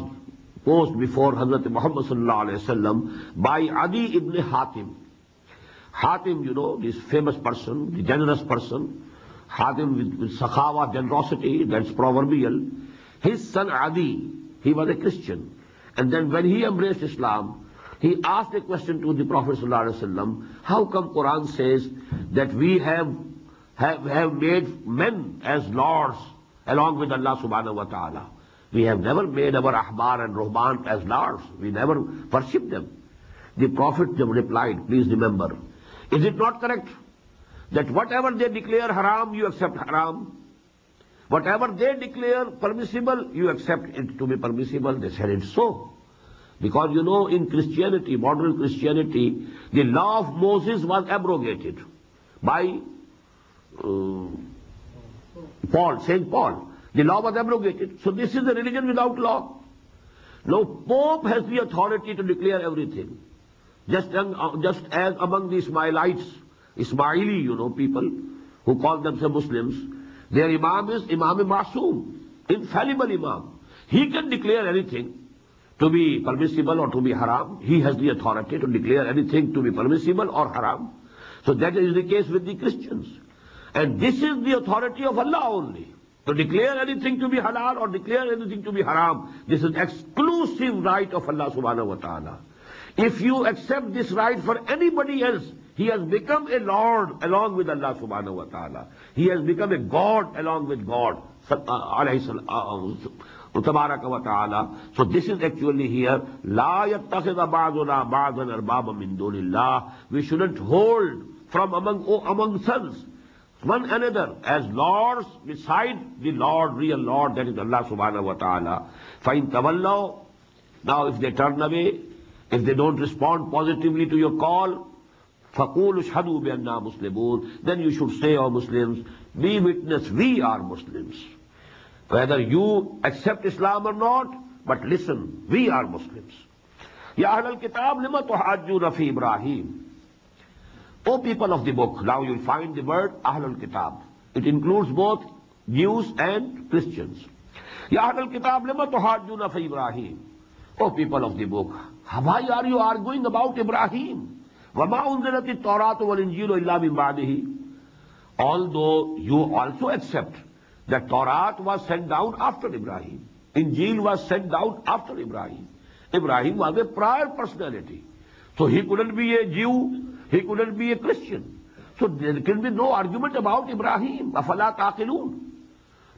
posed before Hazrat Muhammad sallallahu alayhi wa sallam by Adi ibn Hatim. Hatim, this famous person, the generous person, Hatim with sakhawa, generosity, that's proverbial. His son Adi, he was a Christian. And then when he embraced Islam, he asked a question to the Prophet ﷺ, how come Quran says that we have made men as lords along with Allah subhanahu wa ta'ala? We have never made our ahbar and ruhban as lords. We never worship them. The Prophet replied, please remember, is it not correct that whatever they declare haram, you accept haram? Whatever they declare permissible, you accept it to be permissible. They said it's so. Because in Christianity, modern Christianity, the law of Moses was abrogated by Saint Paul. The law was abrogated. So this is a religion without law. Now Pope has the authority to declare everything. Just as among the Ismailites, Ismaili, people who call themselves Muslims, their Imam is Imam Masoom, infallible Imam. He can declare anything to be permissible or to be haram. He has the authority to declare anything to be permissible or haram. So that is the case with the Christians. And this is the authority of Allah only. To declare anything to be halal or declare anything to be haram, this is exclusive right of Allah subhanahu wa ta'ala. If you accept this right for anybody else, he has become a lord along with Allah subhanahu wa ta'ala. He has become a god along with God. Tabaraka wa ta'ala. So this is actually here, La yattakhidha ba'duna ba'dan arbaba min dunillah. We shouldn't hold from among sons one another as lords beside the Lord, real Lord, that is Allah subhanahu wa ta'ala. فَإِن تَوَلَّوْا. Now if they turn away, if they don't respond positively to your call, فَقُولُ اشْهَدُوا بِأَنَّا مُسْلِمُونَ. Then you should say, O Muslims, be witness, we are Muslims. Whether you accept Islam or not, but listen, we are Muslims. Ya Ahlal Kitab, lima tuhajjuna fi Ibrahim. O people of the book, now you'll find the word Ahlul Kitab. It includes both Jews and Christians. Ya Ahlul Kitab, lima tuhajjuna fi Ibrahim. O people of the book, why are you arguing about Ibrahim? وَمَا أُنزِلَتِ التَّوْرَاةُ وَالْإِنْجِيلُ إِلَّا مِنْ بَعْدِهِ. Although you also accept that Torah was sent down after Ibrahim, Injil was sent down after Ibrahim. Ibrahim was a prior personality. So he couldn't be a Jew, he couldn't be a Christian. So there can be no argument about Ibrahim. أَفَلَا تَعْقِلُونَ.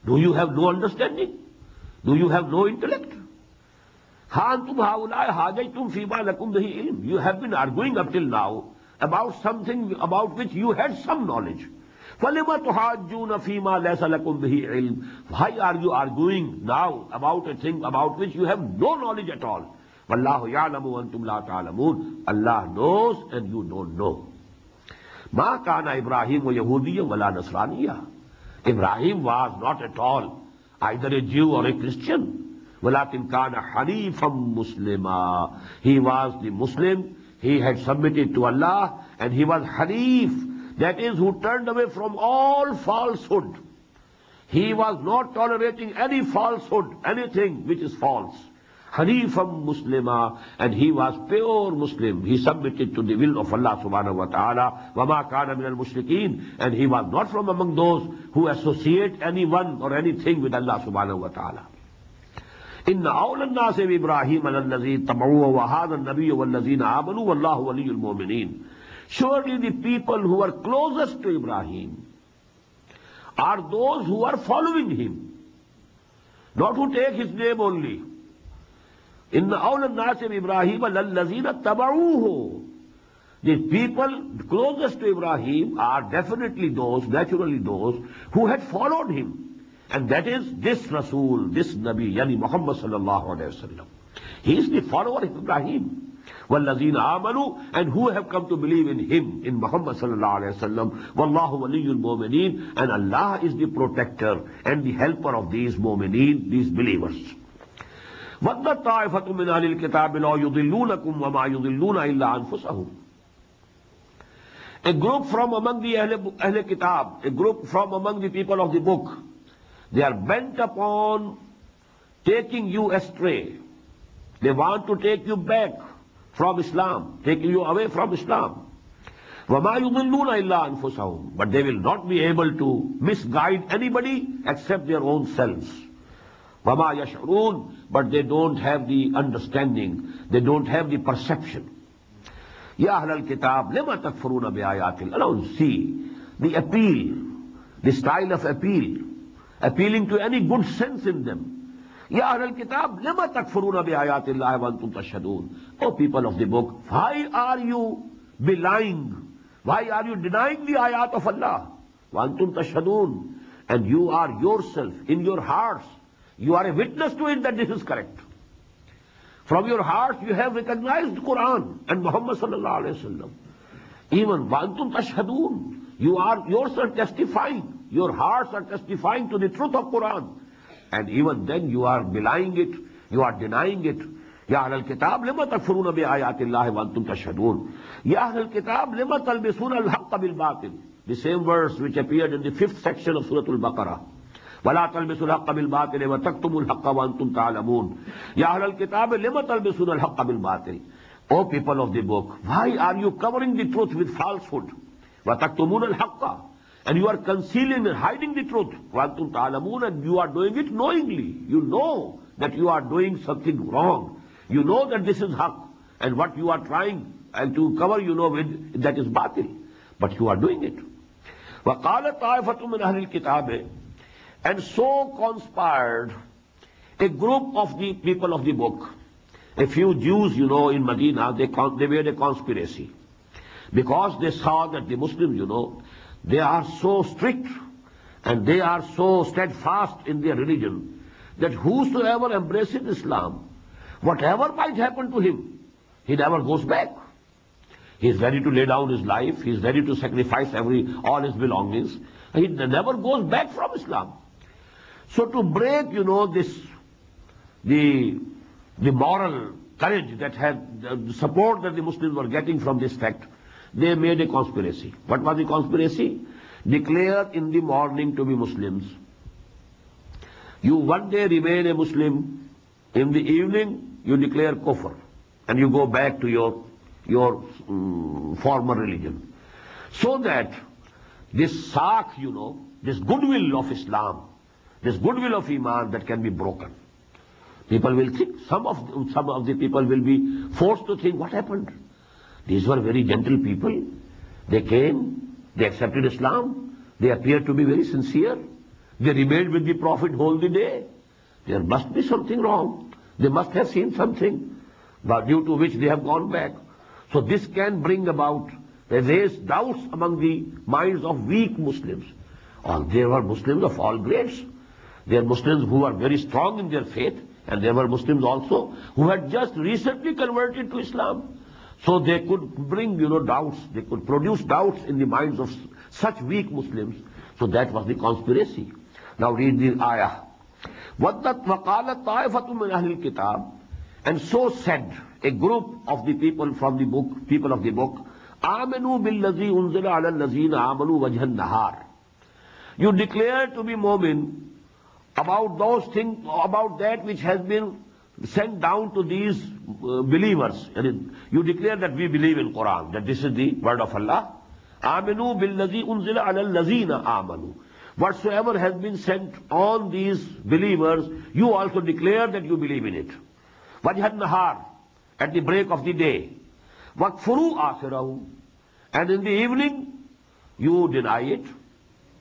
Do you have no understanding? Do you have no intellect? You have been arguing up till now about something about which you had some knowledge. Why are you arguing now about a thing about which you have no knowledge at all? Allah knows and you don't know. Ma kana Ibrahim wa Yahudiyyan wala Nasraniyya. Ibrahim was not at all either a Jew or a Christian. Walakin kana Hanifam Muslima. He was the Muslim, he had submitted to Allah, and he was Hanif, that is, who turned away from all falsehood. He was not tolerating any falsehood, anything which is false. Hanifam Muslima, and he was pure Muslim. He submitted to the will of Allah subhanahu wa ta'ala. Wama kana min al-mushrikeen, and he was not from among those who associate anyone or anything with Allah subhanahu wa ta'ala. Inna awla an-nasi bi Ibrahim alladhi tabauhu wa hadha an-nabiy wallazina amanu wallahu waliyyul mu'minin. Surely the people who are closest to Ibrahim are those who are following him, not who take his name only. Inna awla an-nasi bi Ibrahim alladhina tabauhu. The people closest to Ibrahim are definitely those, naturally those, who had followed him. And that is this Rasul, this Nabi, Yani Muhammad sallallahu alayhi wa sallam. He is the follower of Ibrahim. وَالَّذِينَ آمَنُوا, and who have come to believe in him, in Muhammad sallallahu alayhi wa sallam. وَاللَّهُ وَلِيُّ الْمُؤْمِنِينَ, and Allah is the protector and the helper of these mu'mineen, these believers. وَدَّ طَائِفَةٌ مِنْ أَهْلِ الْكِتَابِ لَا يُضِلُّونَكُمْ وَمَا يُضِلُّونَ إِلَّا أَنفُسَهُمْ. A group from among the Ahl Kitab, a group from among the people of the book, they are bent upon taking you astray. They want to take you back from Islam, taking you away from Islam. وَمَا يُضِلُّونَ إِلَّا أَنفُسَهُمْ. But they will not be able to misguide anybody except their own selves. وَمَا يَشْعُرُونَ. But they don't have the understanding, they don't have the perception. Ya Ahl al-Kitab, lima takfuruna bi ayatil. Now see the appeal, the style of appeal, appealing to any good sense in them. Ya Ahl al-Kitab, lima takfuruna bi ayatillahi wa antum tashhadun. O people of the book, why are you belying? Why are you denying the ayat of Allah? Wa antum tashhadun. And you are yourself, in your hearts, you are a witness to it that this is correct. From your heart you have recognized Quran and Muhammad sallallahu alayhi wa sallam. Even وَأَنْتُمْ تَشْهَدُونَ. You are yourself testifying. Your hearts are testifying to the truth of Quran. And even then you are belying it. You are denying it. Ya Ahl al-Kitab, lima takfuruna bi ayatillahi wa antum tashhadun. Ya Ahl al-Kitab, lima talbisuna al-haqqa bil-batil. The same verse which appeared in the 5th section of Surah Al-Baqarah. وَلَا تَلْبِسُوا الْحَقَّ بِالْبَاطِلِ وَتَكْتُمُوا الْحَقَّ وَأَنْتُمْ تَعْلَمُونَ. يَا أَهْلَ الْكِتَابِ لِمَ تَلْبِسُونَ الْحَقَّ بِالْبَاطِلِ. O people of the book, why are you covering the truth with falsehood? وَتَكْتُمُونَ الْحَقَّ. And you are concealing and hiding the truth. وَأَنْتُمْ تَعْلَمُونَ. And you are doing it knowingly. You know that you are doing something wrong. You know that this is haqq. And what you are trying to cover, you know, with, that is batil. But you are doing it. وَقَالَ طَائِفَةٌ مِنْ أَهْلِ الْكِتَابِ. And so conspired a group of the people of the book. A few Jews, you know, in Medina, they made a conspiracy. Because they saw that the Muslims, you know, they are so strict and they are so steadfast in their religion that whosoever embraces Islam, whatever might happen to him, he never goes back. He is ready to lay down his life, he is ready to sacrifice all his belongings, he never goes back from Islam. So to break, you know, the moral courage that had, the support that the Muslims were getting from this fact, they made a conspiracy. What was the conspiracy? Declare in the morning to be Muslims. You one day remain a Muslim, in the evening you declare kufr and you go back to your former religion. So that this sak, this goodwill of Islam, this goodwill of Iman, that can be broken. People will think, some of the people will be forced to think, what happened? These were very gentle people. They came, they accepted Islam, they appeared to be very sincere. They remained with the Prophet whole the day. There must be something wrong. They must have seen something, but due to which they have gone back. So this can bring about, raise doubts among the minds of weak Muslims. There were Muslims of all grades. There are Muslims who are very strong in their faith, and there were Muslims also who had just recently converted to Islam. So they could bring, doubts. They could produce doubts in the minds of such weak Muslims. So that was the conspiracy. Now read the ayah. وَقَالَتْ طَائِفَةٌ مِّنْ أَهْلِ الْكِتَابِ, and so said a group of the people from the book, people of the book, آمَنُوا بِالَّذِي أُنزِلَ عَلَى الَّذِينَ آمَنُوا وَجْهَ النَّهَارِ. You declare to be mu'min about those things, about that which has been sent down to these believers. You declare that we believe in Quran, that this is the word of Allah. آمَنُوا بِالَّذِي أُنزِلَ عَلَى الَّذِينَ آمَنُوا. Whatsoever has been sent on these believers, you also declare that you believe in it. وَجْهَ النَّهَارِ, at the break of the day. وَكْفُرُوا آخِرَهُ, and in the evening you deny it.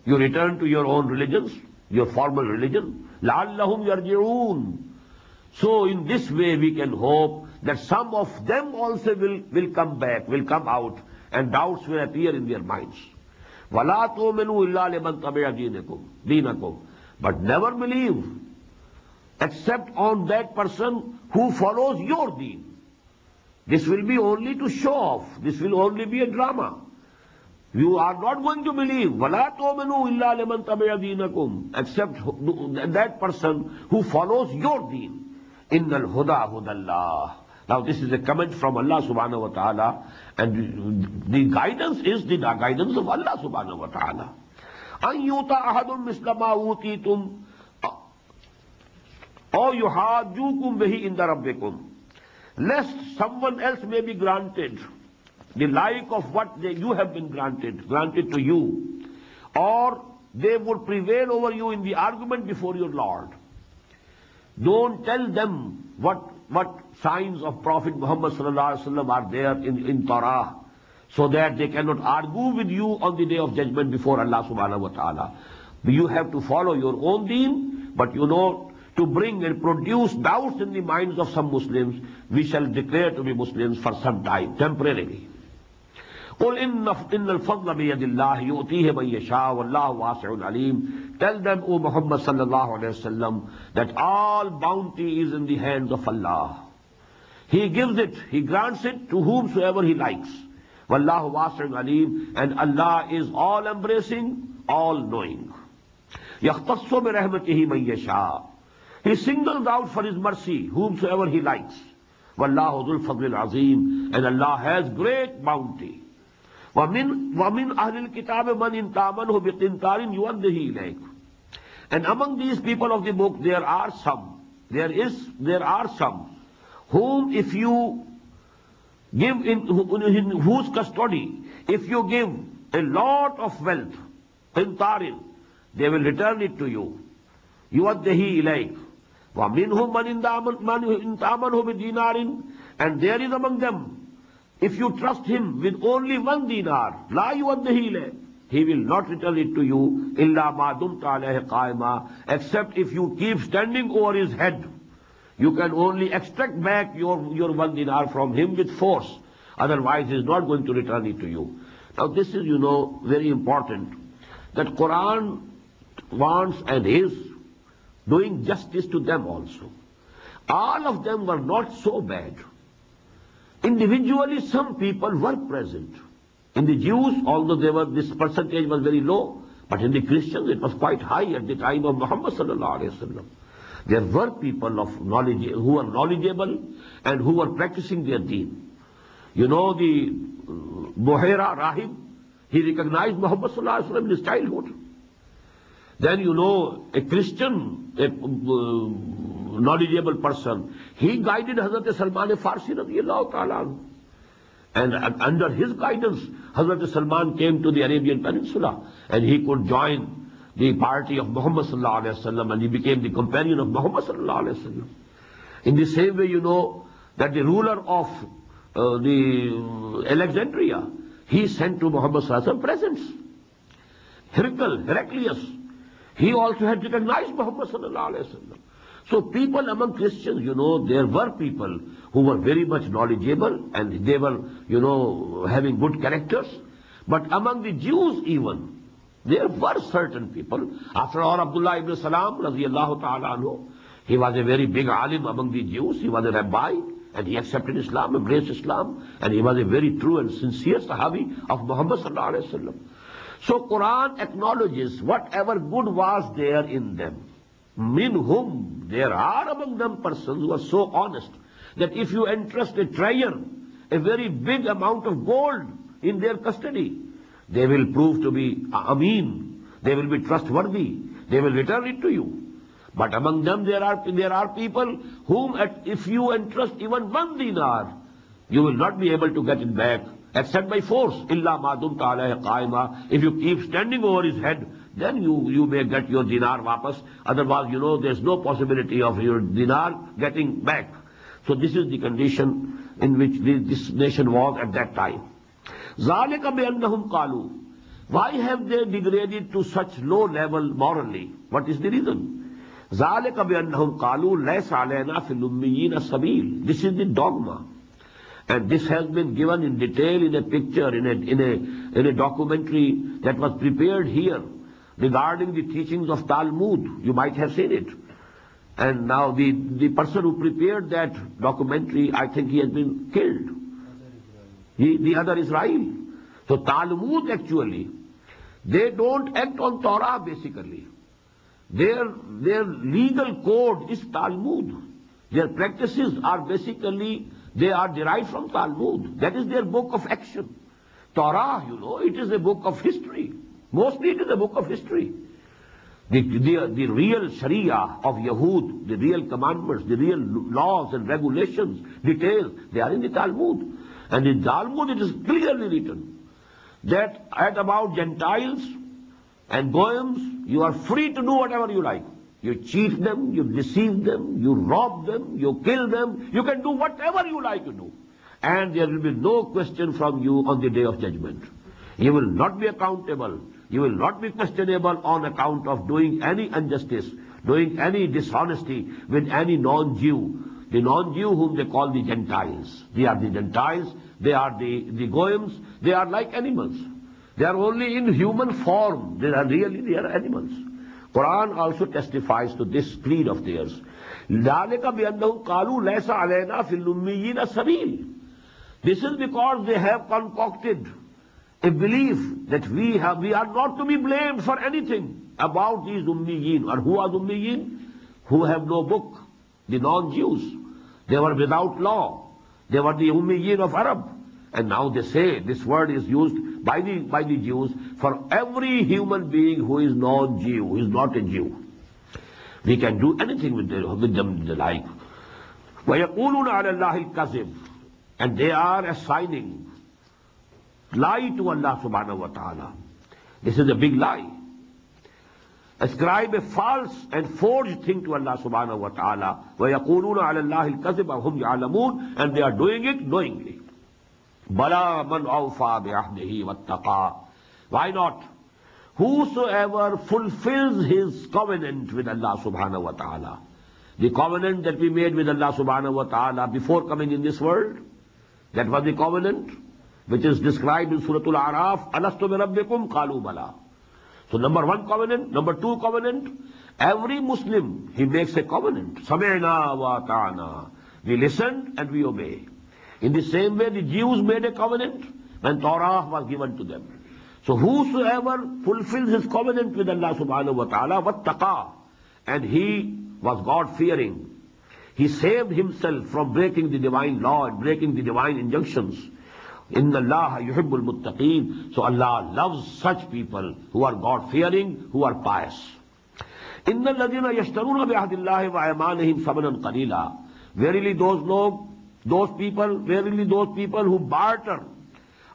You return to your own religions, your formal religion. لَعَلَّهُمْ يَرْجِعُونَ. So in this way we can hope that some of them also will come back, will come out, and doubts will appear in their minds. وَلَا تُؤْمِنُوا إِلَّا لِمَنْ تَبِعَ دِينَكُمْ. But never believe except on that person who follows your deen. This will be only to show off. This will only be a drama. You are not going to believe. وَلَا تُؤْمِنُوا إِلَّا لِمَنْ تَبِعَ دِينَكُمْ, except that person who follows your deen. إِنَّ الْهُدَى هُدَى اللَّهِ. Now this is a comment from Allah subhanahu wa ta'ala, and the guidance is the guidance of Allah subhanahu wa ta'ala. أَن يُؤْتَ أَحَدٌ مِثْلَ مَا أُوتِيتُمْ أَوْ يُحَاجُّوكُمْ بِهِ عِنْدَ رَبِّكُمْ. Lest someone else may be granted the like of what you have been granted to you, or they would prevail over you in the argument before your Lord. Don't tell them what signs of Prophet Muhammad sallallahu alaihi wasallam are there in Torah, so that they cannot argue with you on the day of judgment before Allah subhanahu wa ta'ala. You have to follow your own deen, but to bring and produce doubts in the minds of some Muslims, we shall declare to be Muslims for some time, temporarily. قُلْ إِنَّ الْفَضْلَ بِيَدِ اللَّهِ يُؤْتِيهِ مَنْ يَشَاءُ وَاللَّهُ وَاسِعٌ عَلِيمٌ. Tell them, O Muhammad sallallahu alayhi wa sallam, that all bounty is in the hands of Allah. He gives it, He grants it to whomsoever He likes. وَاللَّهُ وَاسِعٌ عَلِيمٌ, and Allah is all embracing, all knowing. يَخْتَصُّ بِرَحْمَتِهِ مَنْ يَشَاءُ. He singles out for His mercy whomsoever He likes. وَاللَّهُ ذُو الْفَضْلِ الْعَظِيمِ, and Allah has great bounty. وَمِنْ أَهْلِ الْكِتَابِ مَنْ إِنْ تَأْمَنْهُ بِقِنْطَارٍ يُؤَدِّهِ إِلَيْكَ. And among these people of the book, there are some whom if you give in whose custody, if you give a lot of wealth, قِنْطَارٍ, they will return it to you. يُؤَدِّهِ إِلَيْكَ. وَمِنْهُمْ مَنْ إِنْ تَأْمَنْهُ بِدِينَارٍ, and there is among them, if you trust him with only 1 dinar, لَا يُؤَدِّهِ إِلَيْكَ, he will not return it to you, إِلَّا مَا دُمْتَ عَلَيْهِ قَائِمًا, except if you keep standing over his head. You can only extract back your 1 dinar from him with force. Otherwise he is not going to return it to you. Now this is, very important, that Quran wants and is doing justice to them also. All of them were not so bad. Individually, some people were present. In the Jews, although this percentage was very low, but in the Christians it was quite high at the time of Muhammad sallallahu alaihi wasallam. There were people of knowledge who were knowledgeable and who were practicing their deen. The Buhaira Rahib, he recognized Muhammad sallallahu alaihi wasallam in his childhood. Then a Christian, knowledgeable person. He guided Hazrat Salman Farsi radiyallahu ta'ala anhu. And under his guidance, Hazrat Salman came to the Arabian Peninsula and he could join the party of Muhammad sallallahu alaihi wasallam, and he became the companion of Muhammad sallallahu alaihi wasallam. In the same way, you know that the ruler of the Alexandria, he sent to Muhammad sallallahu alaihi wasallam presents. Heraclius, he also had recognized Muhammad sallallahu alaihi wasallam. So people among Christians, you know, there were people who were very much knowledgeable and they were, you know, having good characters. But among the Jews even, there were certain people. After all, Abdullah ibn Salam, radiyallahu ta'ala anhu, he was a very big alim among the Jews. He was a rabbi and he accepted Islam, embraced Islam, and he was a very true and sincere sahabi of Muhammad sallallahu alaihi wasallam. So Quran acknowledges whatever good was there in them. Minhum, there are among them persons who are so honest that if you entrust a treasure, a very big amount of gold in their custody, they will prove to be ameen, they will be trustworthy, they will return it to you. But among them there are people whom if you entrust even 1 dinar, you will not be able to get it back except by force. Illa ma dumta alayhi qaima. If you keep standing over his head, then you may get your dinar wapas. Otherwise, you know, there's no possibility of your dinar getting back. So this is the condition in which this nation was at that time. ذَلِكَ بِأَنَّهُمْ قَالُوا. Why have they degraded to such low level morally? What is the reason? ذَلِكَ بِأَنَّهُمْ قَالُوا لَيْسَ عَلَيْنَا فِي الْأُمِّيِّينَ السَّبِيلِ. This is the dogma. And this has been given in detail in a picture, in a documentary that was prepared here regarding the teachings of Talmud. You might have seen it. And now the person who prepared that documentary, I think he has been killed. The other Israel. So Talmud actually, they don't act on Torah basically. Their legal code is Talmud. Their practices are basically, they are derived from Talmud. That is their book of action. Torah, you know, it is a book of history. Mostly it is a book of history. The real Sharia of Yahud, the real commandments, the real laws and regulations, details, they are in the Talmud. And in Talmud it is clearly written that about Gentiles and Goyim, you are free to do whatever you like. You cheat them, you deceive them, you rob them, you kill them, you can do whatever you like to do. And there will be no question from you on the day of judgment. You will not be accountable. You will not be questionable on account of doing any injustice, doing any dishonesty with any non-Jew. The non-Jew whom they call the Gentiles. They are the Gentiles, they are the Goyims, they are like animals. They are only in human form. They are animals. Quran also testifies to this creed of theirs. ذَلِكَ بِأَنَّهُمْ قَالُوا لَيْسَ عَلَيْنَا فِي الْأُمِّيِّينَ السَّبِيلِ. This is because they have concocted a belief that we are not to be blamed for anything about these Ummiyin. Or who are Ummiyin? Who have no book. The non-Jews. They were without law. They were the Ummiyin of Arab. And now they say this word is used by the Jews for every human being who is non-Jew, who is not a Jew. We can do anything with them they like. وَيَقُولُونَ عَلَى اللَّهِ الْكَذِبِ. And they are assigning lie to Allah subhanahu wa ta'ala. This is a big lie. Ascribe a false and forged thing to Allah subhanahu wa ta'ala. وَيَقُولُونَ عَلَى اللَّهِ الْكَذِبَ وَهُمْ يَعْلَمُونَ. And they are doing it knowingly. بَلَا مَنْ أَوْفَى بِعَهْدِهِ وَاتَّقَى. Why not? Whosoever fulfills his covenant with Allah subhanahu wa ta'ala. The covenant that we made with Allah subhanahu wa ta'ala before coming in this world, that was the covenant which is described in Surah Al-A'raf, أَلَسْتُ بِرَبِّكُمْ قَالُوا بَلَى. So number 1 covenant, number 2 covenant, every Muslim, he makes a covenant. سَمِعْنَا وَأَطَعْنَا. We listen and we obey. In the same way the Jews made a covenant when Torah was given to them. So whosoever fulfills his covenant with Allah subhanahu wa ta'ala, وَاتَّقَى, and he was God-fearing, he saved himself from breaking the divine law and breaking the divine injunctions. Inna Allah yuhibbul muttaqeen. So Allah loves such people who are God-fearing, who are pious. إِنَّ الَّذِينَ يَشْتَرُونَ بِعَهْدِ اللَّهِ وَأَيْمَانِهِمْ ثَمَنًا قَلِيلًا. Verily those people who barter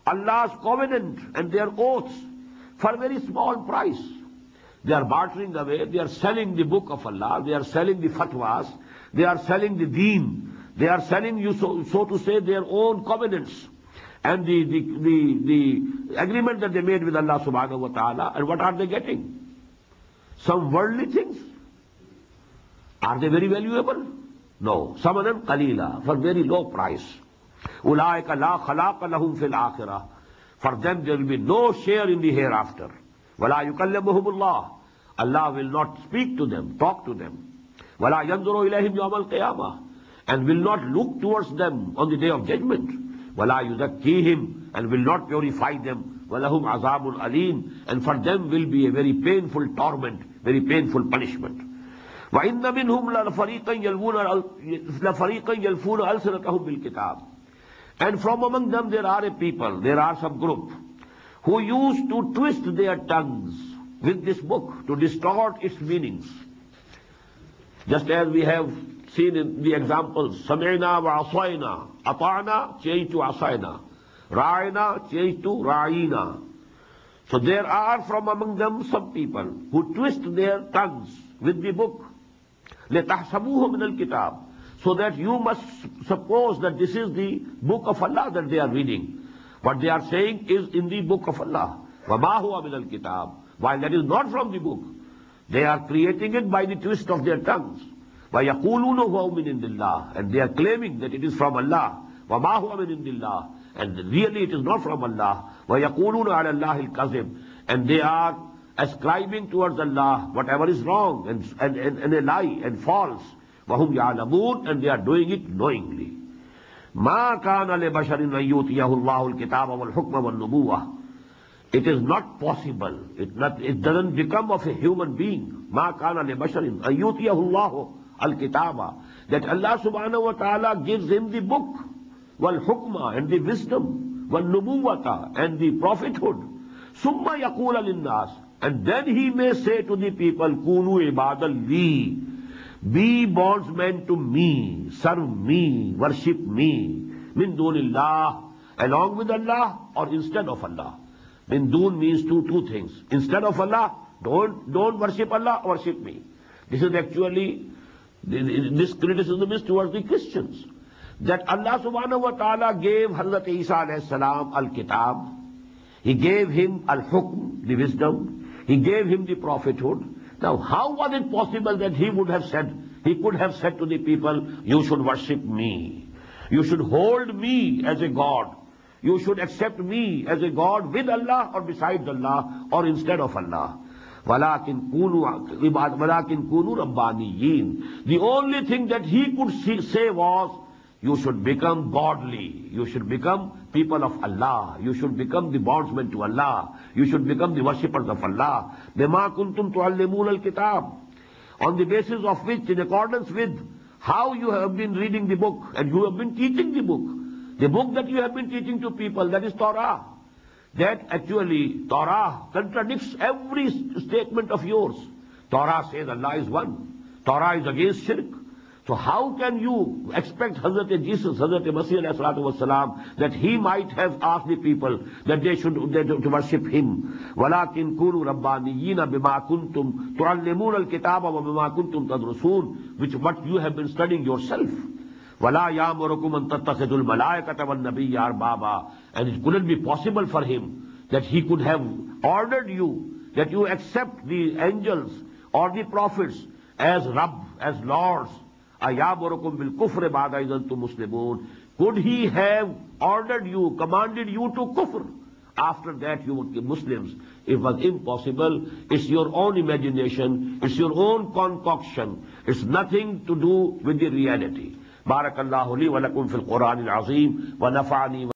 Allah's covenant and their oaths for a very small price. They are bartering away, they are selling the book of Allah, they are selling the fatwas, they are selling the deen, they are selling you, so to say, their own covenants and the agreement that they made with Allah subhanahu wa ta'ala. And what are they getting? Some worldly things. Are they very valuable? No. Samanan qalila, for very low price. Ulaika la khalaqa lahum fil akhirah. For them there will be no share in the hereafter. Wala yukallimuhumullah. Allah will not speak to them, talk to them. Wala yanzuru ilayhim yawm al-qiyamah. And will not look towards them on the day of judgment. Wala yuzakkihim. And will not purify them. Walahum azabun alim. And for them will be a very painful torment, very painful punishment. وَإِنَّ مِنْهُمْ لَفَرِيقًا يَلْفُونَ أَلْسِنَتَهُمْ بِالْكِتَابِ. And from among them there are a people, there are some group, who used to twist their tongues with this book, to distort its meanings. Just as we have seen in the examples, سَمِعْنَا وَعَصَيْنَا, أَطَعْنَا changed to عَصَيْنَا, رَعَيْنَا changed to رَعِينَا. So there are from among them some people who twist their tongues with the book. لِتَحْسَبُوهُ مِنَ الْكِتَابِ. So that you must suppose that this is the book of Allah that they are reading. What they are saying is in the book of Allah. وَمَا هُوَ مِنَ الْكِتَابِ. While that is not from the book. They are creating it by the twist of their tongues. وَيَقُولُونَ هُوَ مِنْ عِنْدِ اللَّهِ. And they are claiming that it is from Allah. وَمَا هُوَ مِنْ عِنْدِ اللَّهِ. And really it is not from Allah. وَيَقُولُونَ عَلَى اللَّهِ الْكَذِبِ. And they are ascribing towards Allah whatever is wrong and a lie and false. وَهُمْ يَعْلَمُونَ. And they are doing it knowingly. مَا كَانَ لِبَشَرٍ أَن يُؤْتِيَهُ اللَّهُ الْكِتَابَ وَالْحُكْمَ وَالنُّبُوَّةَ. It is not possible. It doesn't become of a human being. مَا كَانَ لِبَشَرٍ أَن يُؤْتِيَهُ اللَّهُ الْكِتَابَ. That Allah subhanahu wa ta'ala gives him the book, وَالْحُكْمَ and the wisdom, وَالنُّبُوَّةَ and the prophethood. ثُمَّ يَقُولَ لِلنَّاسِ. And then he may say to the people, كُونُوا عِبَادًا لِي. Be bondsmen to me, serve me, worship me, min dunillah, along with Allah or instead of Allah. Min dun means two things. Instead of Allah, don't worship Allah, worship me. This is actually, this criticism is towards the Christians. That Allah subhanahu wa ta'ala gave Hazrat Isa alayhi salam al-kitab. He gave him al-hukm, the wisdom. He gave him the prophethood. Now, how was it possible that he could have said to the people, you should worship me. You should hold me as a God. You should accept me as a God with Allah or besides Allah or instead of Allah. وَلَكِنْ كُونُوا رَبَّانِيِّينَ. The only thing that he could say was, you should become godly. You should become people of Allah. You should become the bondsmen to Allah. You should become the worshippers of Allah. بِمَا كُنْتُمْ تُعَلِّمُونَ الْكِتَابِ. On the basis of which, in accordance with how you have been reading the book and you have been teaching the book that you have been teaching to people, that is Torah. That actually, Torah contradicts every statement of yours. Torah says Allah is one. Torah is against shirk. So how can you expect Hazrat Jesus, Hazrat Masih alayhi salatu wasalam, that he might have asked the people that they should to worship him? وَلَكِنْ كُونُوا رَبَّانِيِّينَ بِمَا كُنْتُمْ تُعَلِّمُونَ الْكِتَابَ وَبِمَا كُنْتُمْ تَدْرُسُونَ, which what you have been studying yourself. وَلَا يَأْمُرُكُمْ أَن تَتَّخِذُوا الْمَلَائِكَةَ وَالنَّبِيَّ أَرْبَابًا. And it couldn't be possible for him that he could have ordered you that you accept the angels or the prophets as Rabb, as Lords. أَيَأْمُرُكُمْ بِالْكُفْرِ بَعْدَ إِذْ أَنْتُمْ مُسْلِمُونَ. Could he have ordered you, commanded you to kufr? After that you would be Muslims. It was impossible. It's your own imagination. It's your own concoction. It's nothing to do with the reality. بارك الله لي ولكم في القرآن العظيم ونفعني